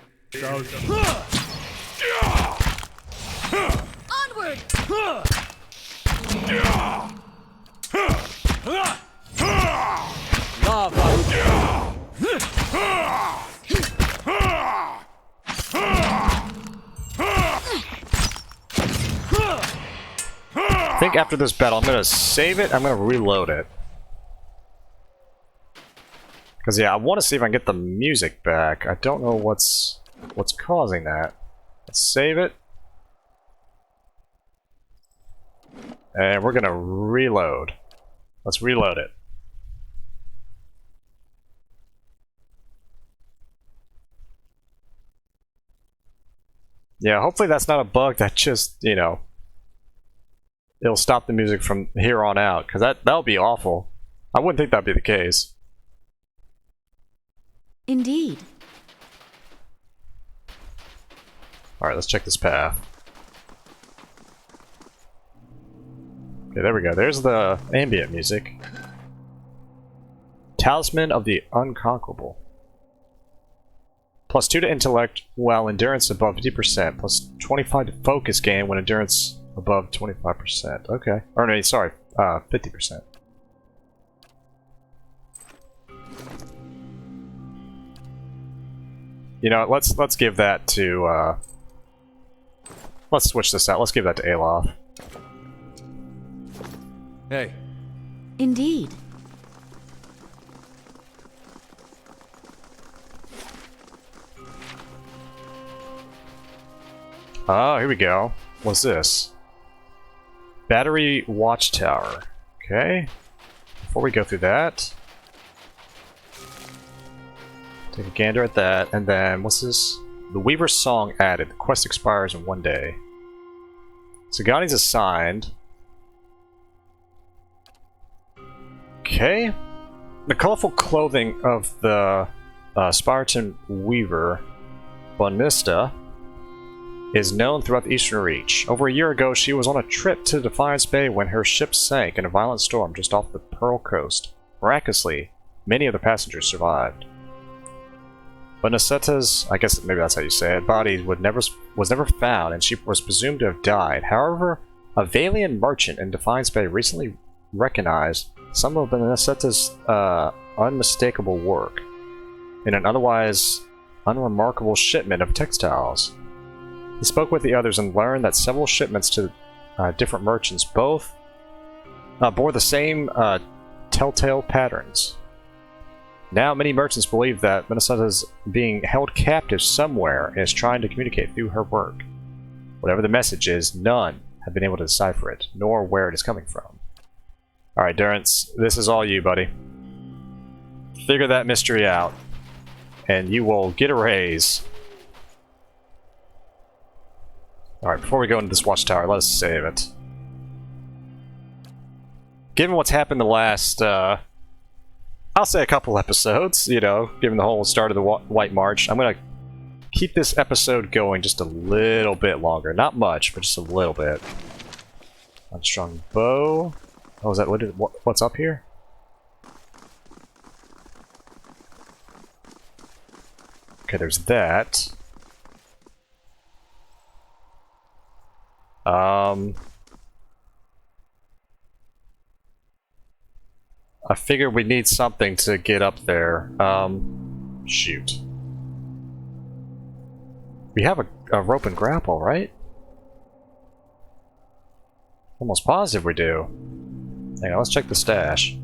I think after this battle, I'm gonna save it. I'm gonna reload it. Because yeah, I want to see if I can get the music back. I don't know what's causing that. Let's save it. And we're gonna reload. Let's reload it. Yeah, hopefully that's not a bug that just, you know, it'll stop the music from here on out, because that would be awful. I wouldn't think that'd be the case. Indeed. Alright, let's check this path. Okay, there we go. There's the ambient music. Talisman of the Unconquerable. Plus 2 to intellect while endurance above 50%. Plus 25 to focus gain when endurance above 25%. Okay. Or no, sorry, 50%. You know, let's give that to, let's switch this out. Let's give that to Alof. Hey. Indeed. Oh, here we go. What's this? Battery Watchtower. Okay. Before we go through that, take a gander at that, and then what's this? The Weaver's Song added. The quest expires in 1 day. So Gani's assigned. Okay. The colorful clothing of the Spartan Weaver, Bonista, is known throughout the Eastern Reach. Over a year ago, she was on a trip to Defiance Bay when her ship sank in a violent storm just off the Pearl Coast. Miraculously, many of the passengers survived. But Naseta's, I guess maybe that's how you say it, body was never found, and she was presumed to have died. However, a Valian merchant in Defiance Bay recently recognized some of Naseta's unmistakable work in an otherwise unremarkable shipment of textiles. He spoke with the others and learned that several shipments to Different merchants, both bore the same telltale patterns. Now, many merchants believe that Minnesota is being held captive somewhere and is trying to communicate through her work. Whatever the message is, none have been able to decipher it, nor where it is coming from. Alright, Durance, this is all you, buddy. Figure that mystery out, and you will get a raise. Alright, before we go into this Watchtower, let us save it. Given what's happened the last, I'll say a couple episodes, you know, given the whole start of the White March, I'm gonna keep this episode going just a little bit longer. Not much, but just a little bit. Unstrung bow. Oh, is that what's up here? Okay, there's that. I figured we need something to get up there. Shoot. We have a rope and grapple, right? Almost positive we do. Hang on, let's check the stash.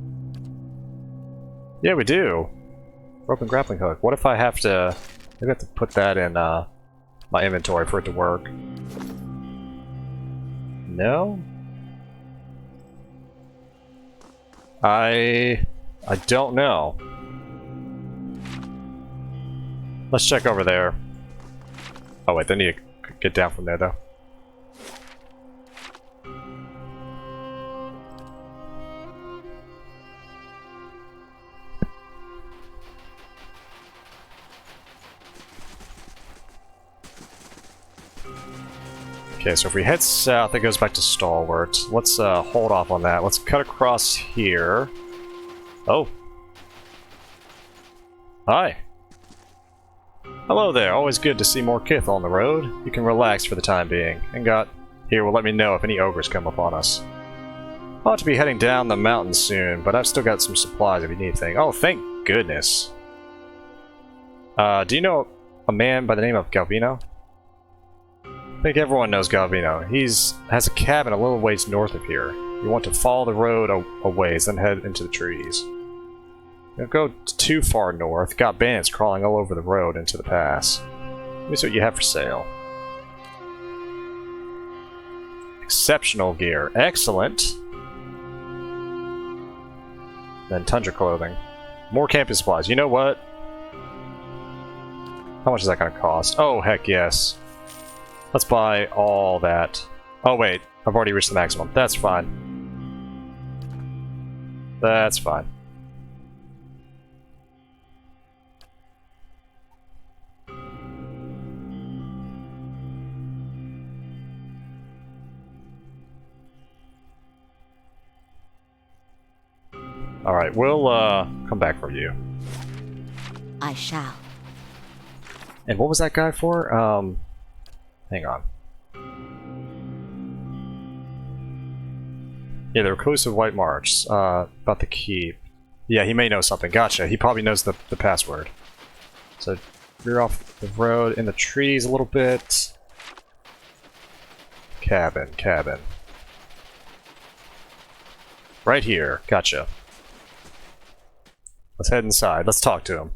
Yeah, we do. Rope and grappling hook. What if I have to... Maybe I have to put that in my inventory for it to work. No? I don't know. Let's check over there. Oh wait, they need to get down from there though. Okay, so if we head south, it goes back to Stalwart. Let's hold off on that. Let's cut across here. Oh. Hi. Hello there. Always good to see more kith on the road. You can relax for the time being. And here will let me know if any ogres come upon us. I ought to be heading down the mountain soon, but I've still got some supplies if you need anything. Oh, thank goodness. Do you know a man by the name of Galvino? I think everyone knows Galvino. Has a cabin a little ways north of here. You want to follow the road a ways, then head into the trees. Don't go too far north. Got bandits crawling all over the road into the pass. Let me see what you have for sale. Exceptional gear. Excellent. Then tundra clothing. More camping supplies. You know what? How much is that going to cost? Oh, heck yes. Let's buy all that. Oh wait, I've already reached the maximum. That's fine. That's fine. Alright, we'll come back for you. I shall. And what was that guy for? Hang on. Yeah, the reclusive White March. About the keep. Yeah, he may know something. Gotcha. He probably knows the password. So, veer off the road in the trees a little bit. Cabin. Right here. Gotcha. Let's head inside. Let's talk to him.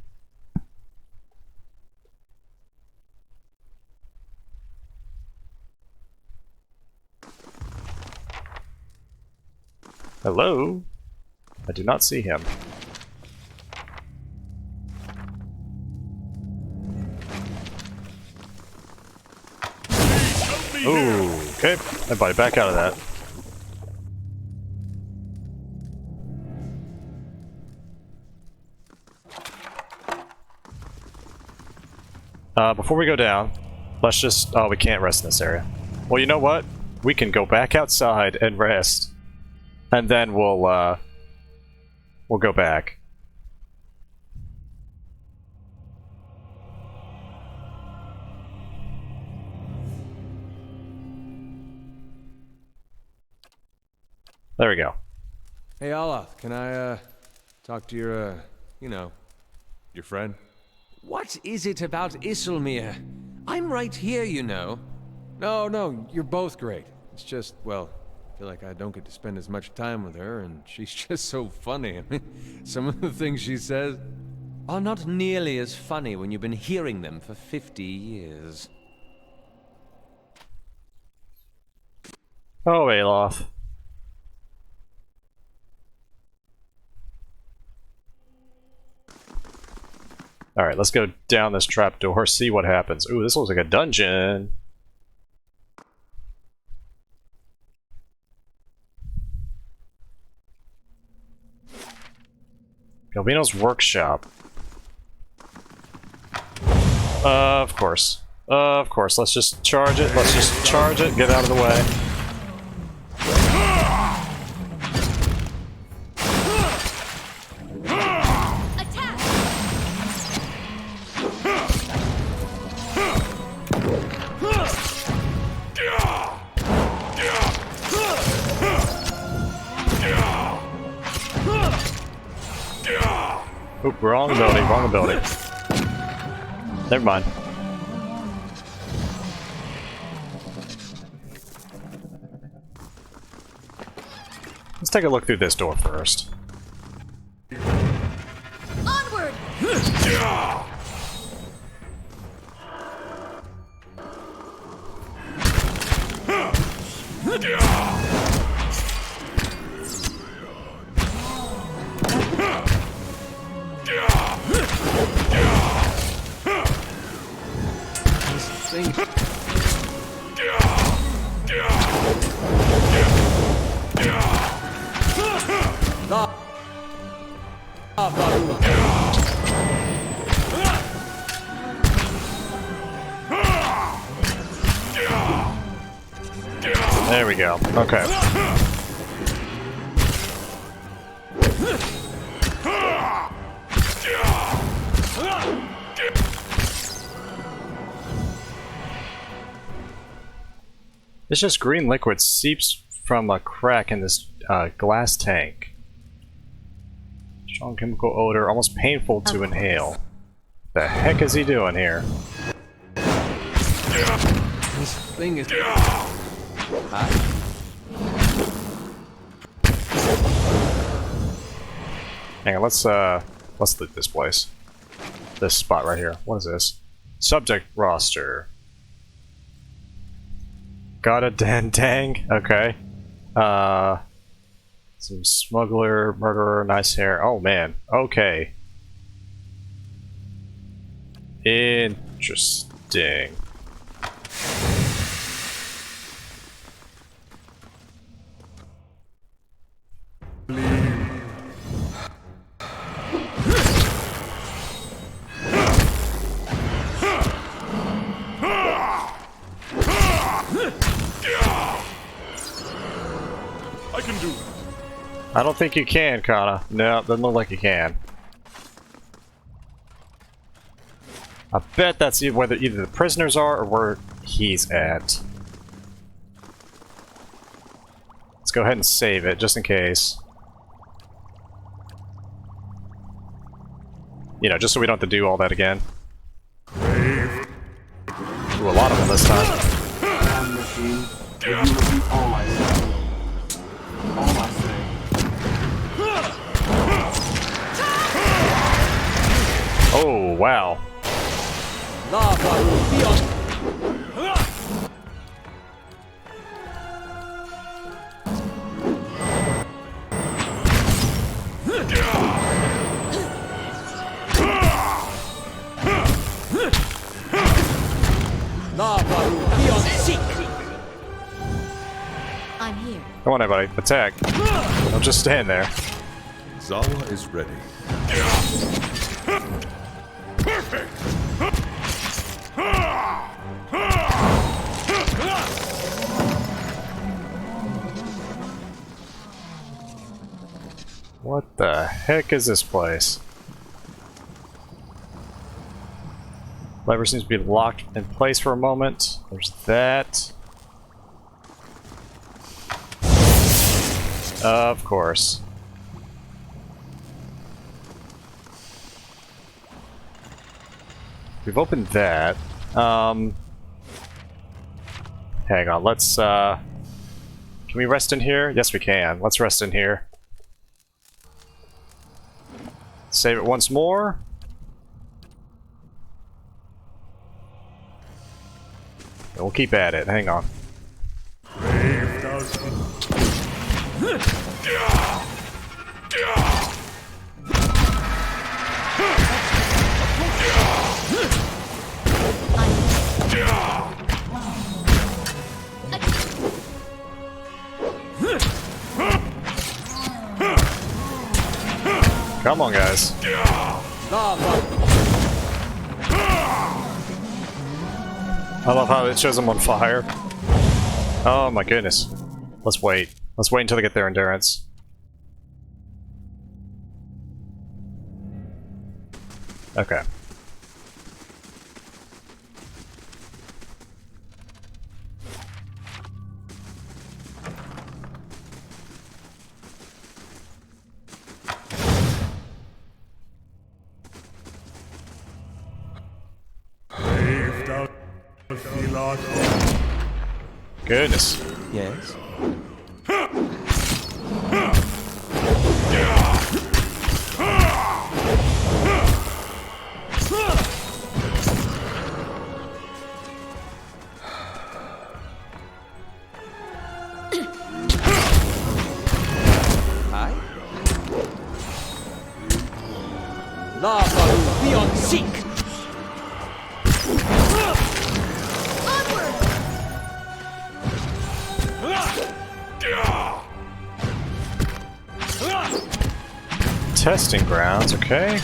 Hello? I do not see him. Ooh, okay. Everybody back out of that. Before we go down, let's just... Oh, we can't rest in this area. Well, you know what? We can go back outside and rest. And then we'll go back. There we go. Hey, Allah, can I, talk to your, your friend? What is it about Isilmir? I'm right here, you know. No, you're both great. It's just, well, I feel like I don't get to spend as much time with her, and she's just so funny. I mean, some of the things she says are not nearly as funny when you've been hearing them for 50 years. Oh, Aloth. Alright, let's go down this trapdoor, see what happens. Ooh, this looks like a dungeon. Galvino's workshop. Of course. Of course. Let's just charge it. Let's just charge it. Get out of the way. Oop, wrong ability, wrong ability. Never mind. Let's take a look through this door first. Onward! There we go. Okay. It's just green liquid seeps from a crack in this glass tank. Strong chemical odor, almost painful to inhale. The heck is he doing here? This thing is... Hang on, let's loot this place. This spot right here. What is this? Subject roster. Got a dang. Okay. Some smuggler, murderer, nice hair. Oh man. Okay. Interesting. I can do it. I don't think you can, Kana. No, doesn't look like you can. I bet that's whether either the prisoners are or where he's at. Let's go ahead and save it, just in case. You know, just so we don't have to do all that again. Ooh, a lot of them this time. Oh, wow. I'm here. Come on, everybody. Attack. Don't just stand there. Zawa is ready. Perfect! What the heck is this place? Lever seems to be locked in place for a moment. There's that. Of course. We've opened that. Hang on, let's Can we rest in here? Yes, we can. Let's rest in here. Save it once more. And we'll keep at it. Hang on. Come on, guys. I love how it shows them on fire. Oh my goodness. Let's wait. Let's wait until they get their endurance. Okay. Goodness. Yes? Hi? Lava beyond seek! Testing grounds, okay.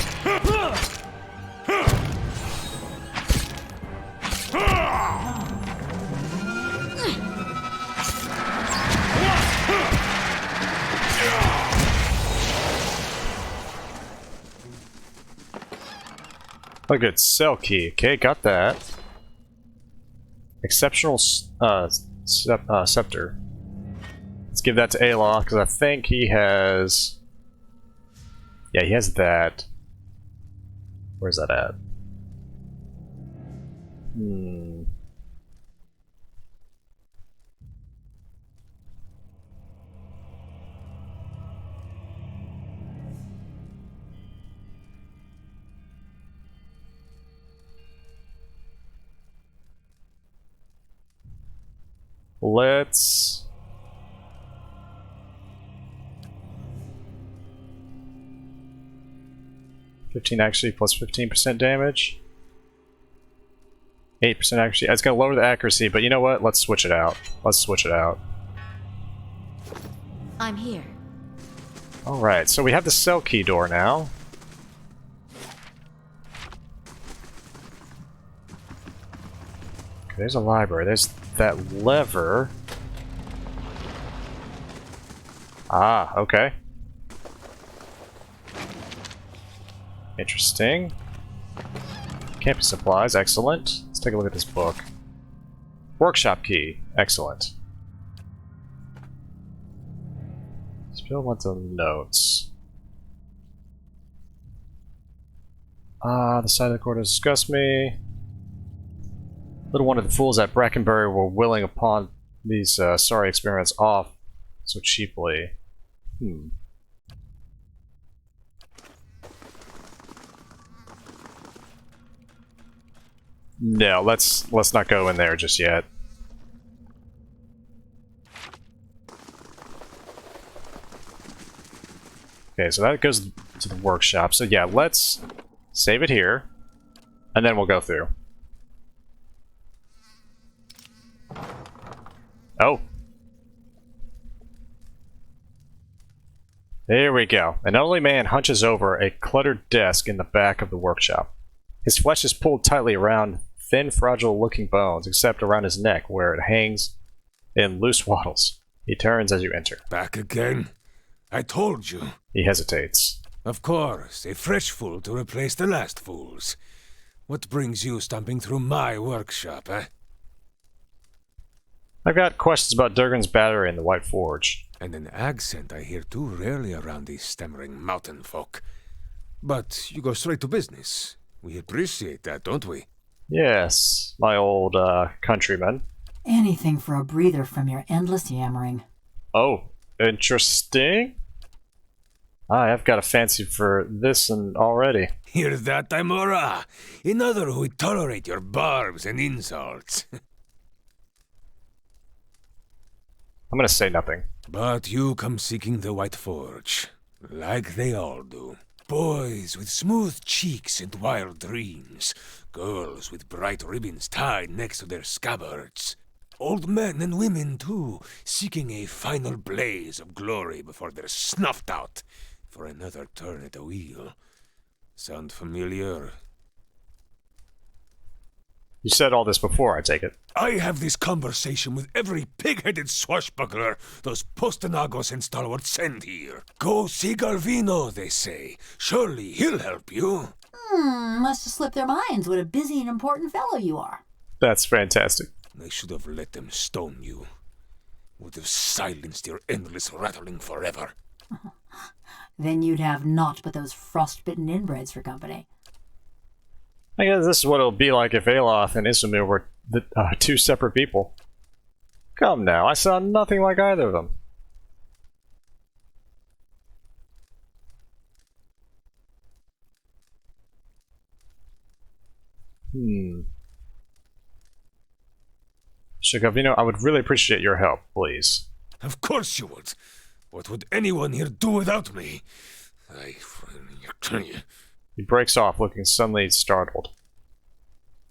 Oh, good. Cell key. Okay, got that. Exceptional scepter. Let's give that to Aloth, because I think he has... Yeah, he has that. Where's that at? Let's... $15 accuracy plus 15% damage. 8% accuracy. It's going to lower the accuracy, but you know what? Let's switch it out. Let's switch it out. I'm here. Alright, so we have the cell key door now. Okay, there's a library. There's that lever. Ah, okay. Interesting. Camping supplies, excellent. Let's take a look at this book. Workshop key, excellent. Spill lots of notes. The side of the court disgust me. Little wonder the fools at Brackenbury were willing upon these sorry experiments off so cheaply. No, let's not go in there just yet. Okay, so that goes to the workshop. So yeah, let's save it here, and then we'll go through. Oh. There we go. An elderly man hunches over a cluttered desk in the back of the workshop. His flesh is pulled tightly around thin, fragile-looking bones, except around his neck, where it hangs in loose wattles. He turns as you enter. Back again? I told you. He hesitates. Of course, a fresh fool to replace the last fools. What brings you stomping through my workshop, eh? I've got questions about Durgan's battery and the White Forge. And an accent I hear too rarely around these stammering mountain folk. But you go straight to business. We appreciate that, don't we? Yes, my old countryman. Anything for a breather from your endless yammering. Oh, interesting. I've got a fancy for this and already. Hear that, Imora? Another who would tolerate your barbs and insults. I'm gonna say nothing. But you come seeking the White Forge, like they all do. Boys with smooth cheeks and wild dreams. Girls with bright ribbons tied next to their scabbards. Old men and women, too, seeking a final blaze of glory before they're snuffed out for another turn at the wheel. Sound familiar? You said all this before, I take it. I have this conversation with every pig-headed swashbuckler those Postanagos and stalwarts send here. Go see Garvino, they say. Surely he'll help you. Must have slipped their minds what a busy and important fellow you are. That's fantastic. I should have let them stone you. Would have silenced your endless rattling forever. Then you'd have naught but those frostbitten inbreds for company. I guess this is what it'll be like if Aloth and Isumir were two separate people. Come now, I saw nothing like either of them. Garvino, I would really appreciate your help, please. Of course you would. What would anyone here do without me? He breaks off, looking suddenly startled.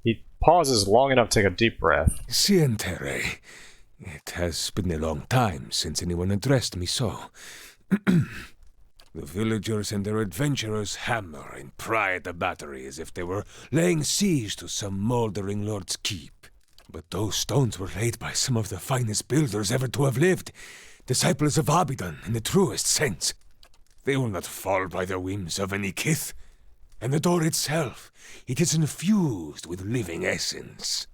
He pauses long enough to take a deep breath. Sientere. It has been a long time since anyone addressed me so. The villagers and their adventurers hammer and pry at the battery as if they were laying siege to some moldering lord's keep. But those stones were laid by some of the finest builders ever to have lived, disciples of Abidan in the truest sense. They will not fall by the whims of any kith. And the door itself, it is infused with living essence.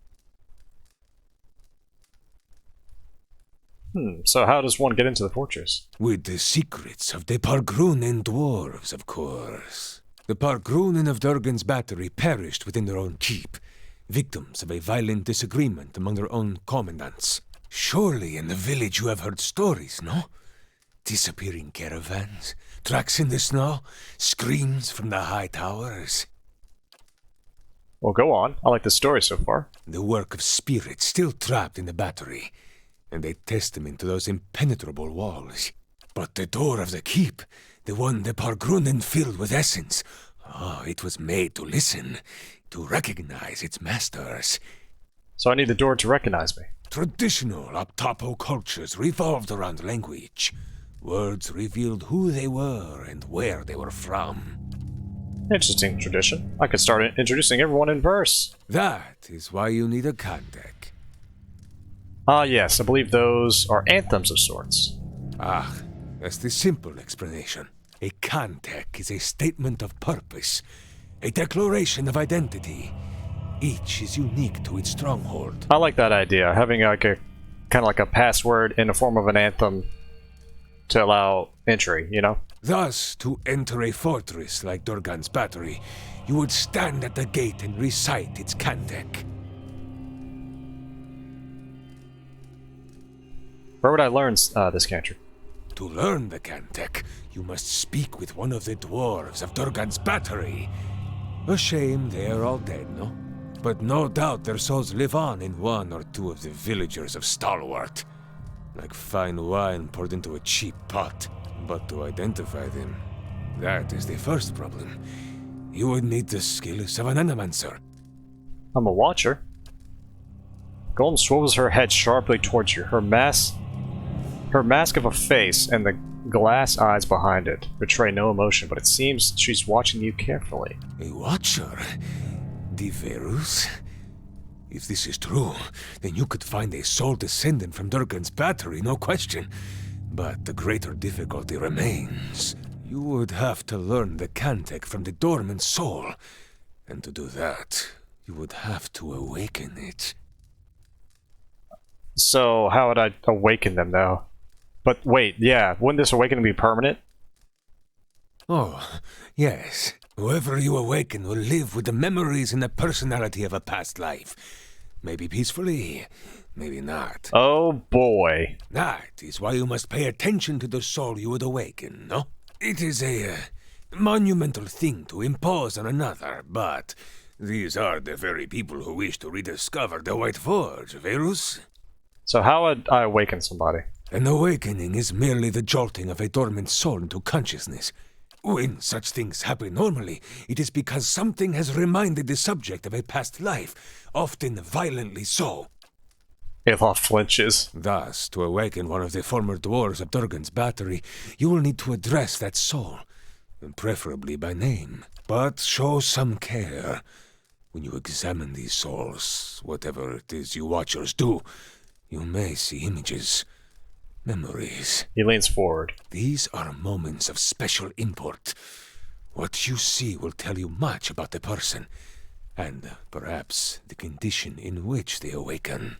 So how does one get into the fortress? With the secrets of the Pargrunen dwarves, of course. The Pargrunen of Durgan's battery perished within their own keep, victims of a violent disagreement among their own commandants. Surely in the village you have heard stories, no? Disappearing caravans, tracks in the snow, screams from the high towers. Well, go on. I like the story so far. The work of spirits still trapped in the battery, and a testament to those impenetrable walls. But the door of the keep, the one the Pargrunen filled with essence, it was made to listen, to recognize its masters. So I need the door to recognize me. Traditional Optapo cultures revolved around language. Words revealed who they were and where they were from. Interesting tradition. I could start introducing everyone in verse. That is why you need a Kantek. Ah, yes, I believe those are anthems of sorts. That's the simple explanation. A Kantek is a statement of purpose, a declaration of identity. Each is unique to its stronghold. I like that idea, having like a kind of like a password in the form of an anthem to allow entry, you know? Thus, to enter a fortress like Durgan's battery, you would stand at the gate and recite its Kantek. Where would I learn this cantrip? To learn the Kantek, you must speak with one of the dwarves of Durgan's battery. A shame they are all dead, no? But no doubt their souls live on in one or two of the villagers of Stalwart. Like fine wine poured into a cheap pot. But to identify them, that is the first problem. You would need the skills of an animancer. I'm a watcher. Golem swivels her head sharply towards you. Her mask of a face and the glass eyes behind it betray no emotion, but it seems she's watching you carefully. A watcher? Diverus? If this is true, then you could find a sole descendant from Durgan's battery, no question. But the greater difficulty remains. You would have to learn the Kantek from the dormant soul. And to do that, you would have to awaken it. So, how would I awaken them, though? But wait, yeah, wouldn't this awakening be permanent? Oh, yes. Whoever you awaken will live with the memories and the personality of a past life. Maybe peacefully, maybe not. Oh boy. That is why you must pay attention to the soul you would awaken, no? It is a monumental thing to impose on another, but these are the very people who wish to rediscover the White Forge, Verus? So how would I awaken somebody? An awakening is merely the jolting of a dormant soul into consciousness. When such things happen normally, it is because something has reminded the subject of a past life, often violently so. Alof flinches. Thus, to awaken one of the former dwarves of Durgan's battery, you will need to address that soul, preferably by name. But show some care. When you examine these souls, whatever it is you watchers do, you may see images. Memories. He leans forward. These are moments of special import. What you see will tell you much about the person, and perhaps the condition in which they awaken.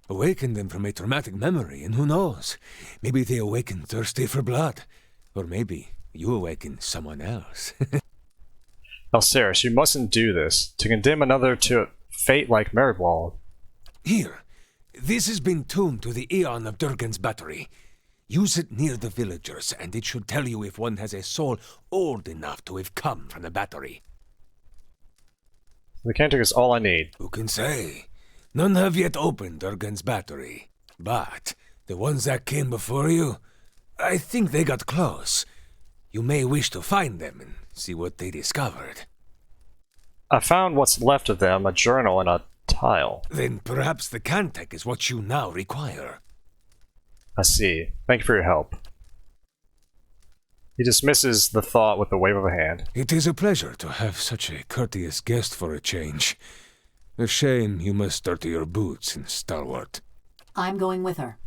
Awaken them from a traumatic memory, and who knows? Maybe they awaken thirsty for blood. Or maybe you awaken someone else. Alceris, you mustn't do this. To condemn another to fate like Maribald. Here. This has been tuned to the Aeon of Durgan's battery. Use it near the villagers, and it should tell you if one has a soul old enough to have come from the battery. The cantic is all I need. Who can say? None have yet opened Durgan's battery. But the ones that came before you, I think they got close. You may wish to find them and see what they discovered. I found what's left of them, a journal and a tile. Then perhaps the cantic is what you now require. I see. Thank you for your help. He dismisses the thought with a wave of a hand. It is a pleasure to have such a courteous guest for a change. A shame you must dirty your boots in Stalwart. I'm going with her.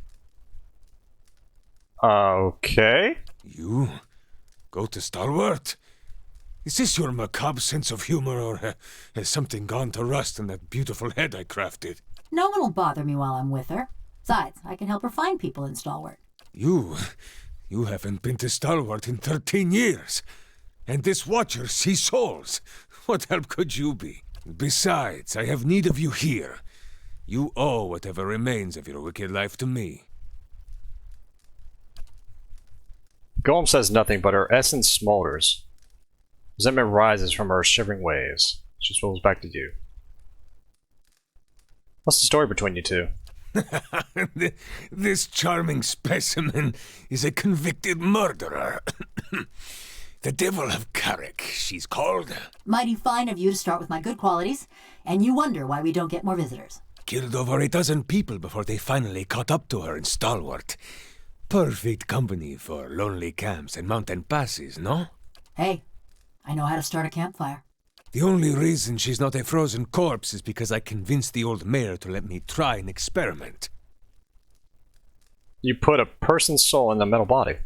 Okay. You? Go to Stalwart? Is this your macabre sense of humor, or has something gone to rust in that beautiful head I crafted? No one will bother me while I'm with her. Besides, I can help her find people in Stalwart. You haven't been to Stalwart in 13 years. And this Watcher sees souls. What help could you be? Besides, I have need of you here. You owe whatever remains of your wicked life to me. Golem says nothing, but her essence smolders. Resentment rises from her shivering waves. She swivels back to you. What's the story between you two? This charming specimen is a convicted murderer. The Devil of Carrick, she's called. Mighty fine of you to start with my good qualities, and you wonder why we don't get more visitors. Killed over a dozen people before they finally caught up to her in Stalwart. Perfect company for lonely camps and mountain passes, no? Hey, I know how to start a campfire. The only reason she's not a frozen corpse is because I convinced the old mayor to let me try an experiment. You put a person's soul in the metal body.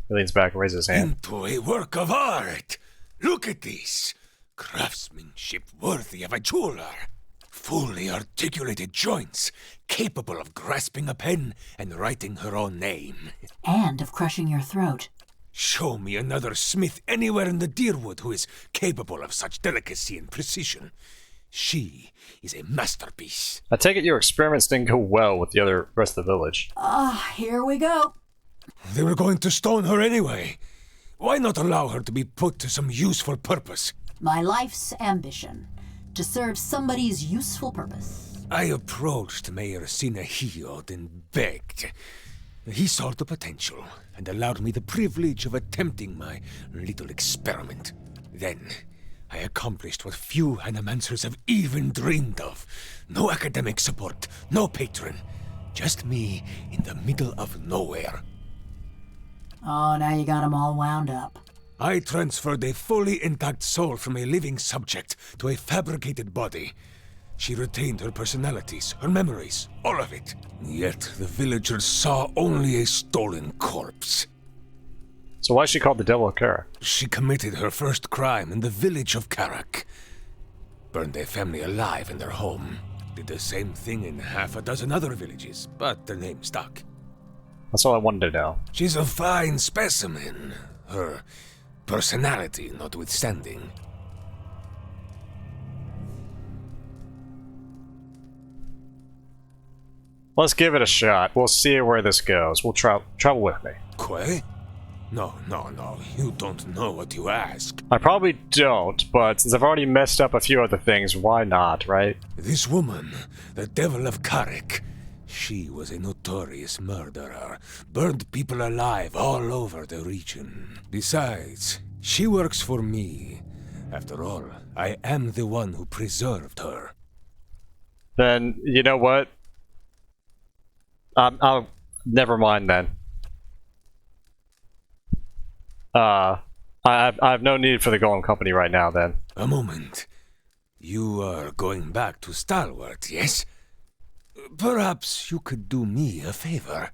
He leans back and raises his hand. Into a work of art! Look at this! Craftsmanship worthy of a jeweler. Fully articulated joints, capable of grasping a pen and writing her own name. And of crushing your throat. Show me another smith anywhere in the Deerwood who is capable of such delicacy and precision. She is a masterpiece. I take it your experiments didn't go well with the rest of the village. Here we go. They were going to stone her anyway. Why not allow her to be put to some useful purpose? My life's ambition. To serve somebody's useful purpose. I approached Mayor Sinahiod and begged. He saw the potential and allowed me the privilege of attempting my little experiment. Then, I accomplished what few animancers have even dreamed of. No academic support, no patron. Just me in the middle of nowhere. Oh, now you got 'em all wound up. I transferred a fully intact soul from a living subject to a fabricated body. She retained her personalities, her memories, all of it. Yet the villagers saw only a stolen corpse. So why is she called the Devil of Kara? She committed her first crime in the village of Karak. Burned a family alive in their home. Did the same thing in half a dozen other villages, but the name stuck. That's all I wanted to know. She's a fine specimen, her personality notwithstanding. Let's give it a shot. We'll see where this goes. We'll travel with me. Quay? No, you don't know what you ask. I probably don't, but since I've already messed up a few other things, why not, right? This woman, the Devil of Carrick, she was a notorious murderer, burned people alive all over the region. Besides, she works for me. After all, I am the one who preserved her. Then, you know what? I'll never mind then. I have no need for the Golem Company right now then. A moment. You are going back to Stalwart, yes? Perhaps you could do me a favor.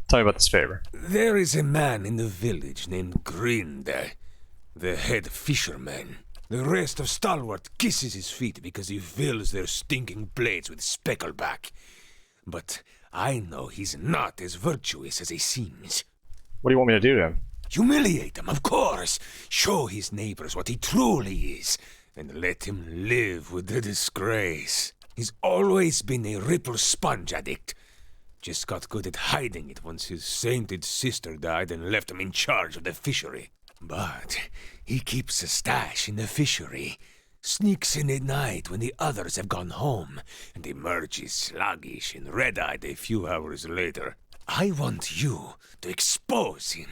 Tell me about this favor. There is a man in the village named Grinde, the head fisherman. The rest of Stalwart kisses his feet because he fills their stinking blades with speckleback. But I know he's not as virtuous as he seems. What do you want me to do to him? Humiliate him, of course. Show his neighbors what he truly is, and let him live with the disgrace. He's always been a ripple sponge addict. Just got good at hiding it once his sainted sister died and left him in charge of the fishery. But he keeps a stash in the fishery, sneaks in at night when the others have gone home, and emerges sluggish and red-eyed a few hours later. I want you to expose him.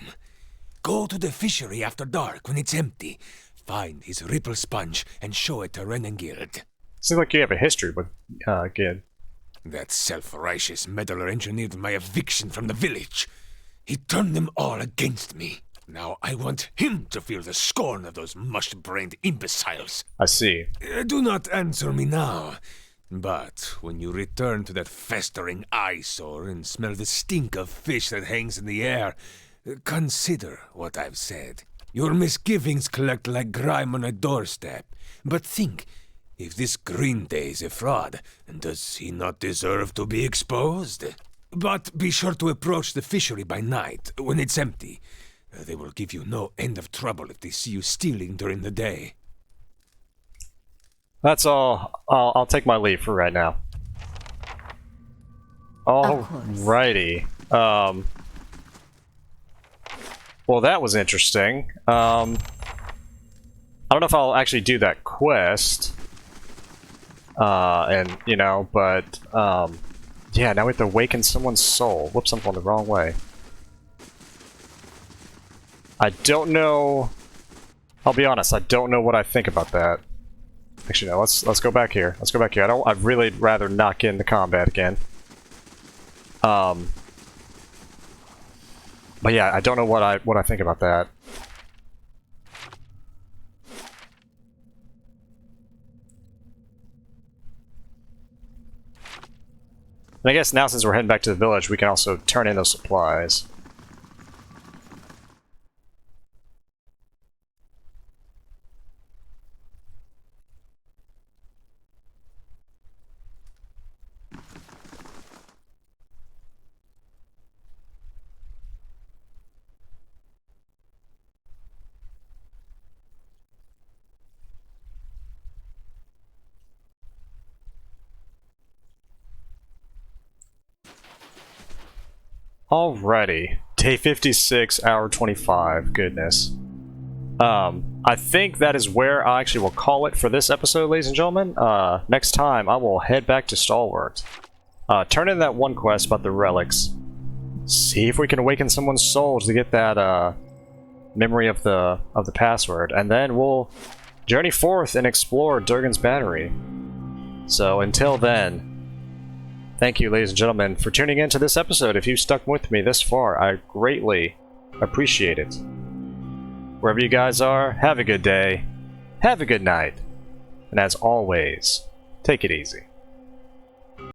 Go to the fishery after dark when it's empty. Find his ripple sponge and show it to Renengild. Seems like you have a history with Gid. That self-righteous meddler engineered my eviction from the village. He turned them all against me. Now I want him to feel the scorn of those mush-brained imbeciles. I see. Do not answer me now. But when you return to that festering eyesore and smell the stink of fish that hangs in the air, consider what I've said. Your misgivings collect like grime on a doorstep. But think, if this Grinde is a fraud, does he not deserve to be exposed? But be sure to approach the fishery by night, when it's empty. They will give you no end of trouble if they see you stealing during the day. That's all. I'll take my leave for right now. Alrighty. Well, that was interesting. I don't know if I'll actually do that quest. And, you know, but, yeah, now we have to awaken someone's soul. Whoops, I'm going the wrong way. I don't know... I'll be honest, I don't know what I think about that. Actually, no, let's go back here. Let's go back here. I'd really rather not get into combat again. But yeah, I don't know what I think about that. And I guess now since we're heading back to the village, we can also turn in those supplies. Alrighty. Day 56, hour 25. Goodness. I think that is where I actually will call it for this episode, ladies and gentlemen. Next time, I will head back to Stalwart. Turn in that one quest about the relics. See if we can awaken someone's soul to get that, memory of the password. And then we'll journey forth and explore Durgan's Battery. So, until then... Thank you, ladies and gentlemen, for tuning in to this episode. If you've stuck with me this far, I greatly appreciate it. Wherever you guys are, have a good day, have a good night, and as always, take it easy.